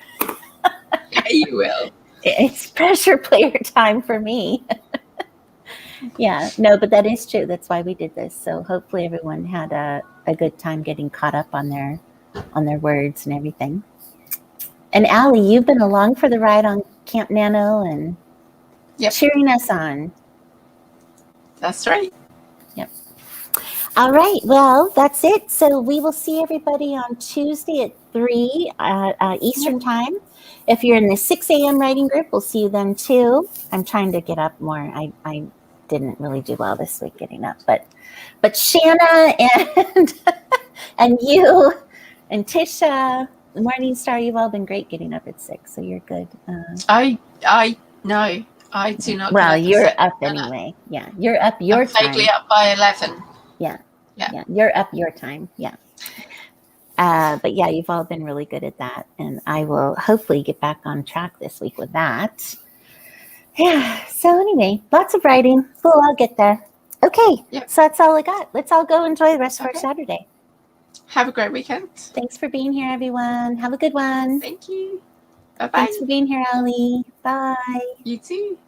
S2: Yeah, you will.
S1: It's pressure player time for me. Yeah, no, but that is true. That's why we did this. So hopefully everyone had a good time getting caught up on their words and everything. And Allie, you've been along for the ride on Camp Nano and cheering us on.
S2: That's right.
S1: All right. Well, that's it. So we will see everybody on Tuesday at 3 Eastern time. If you're in the 6 a.m. writing group, we'll see you then too. I'm trying to get up more. I didn't really do well this week getting up, but Shanna and and you and Tisha, Morningstar, you've all been great getting up at 6, so you're good.
S2: I no, I do not.
S1: Well,
S2: get
S1: you're
S2: upset.
S1: up anyway. Yeah, you're up your
S2: I'm
S1: time.
S2: vaguely up by 11.
S1: Yeah, you're up your time. Yeah. But yeah, you've all been really good at that. And I will hopefully get back on track this week with that. Yeah. So anyway, lots of writing. We'll all get there. Okay.
S2: Yep.
S1: So that's all I got. Let's all go enjoy the rest of our
S2: Okay.
S1: Saturday.
S2: Have a great weekend.
S1: Thanks for being here, everyone. Have a good one.
S2: Thank you. Bye bye.
S1: Thanks for being here, Ellie. Bye.
S2: You too.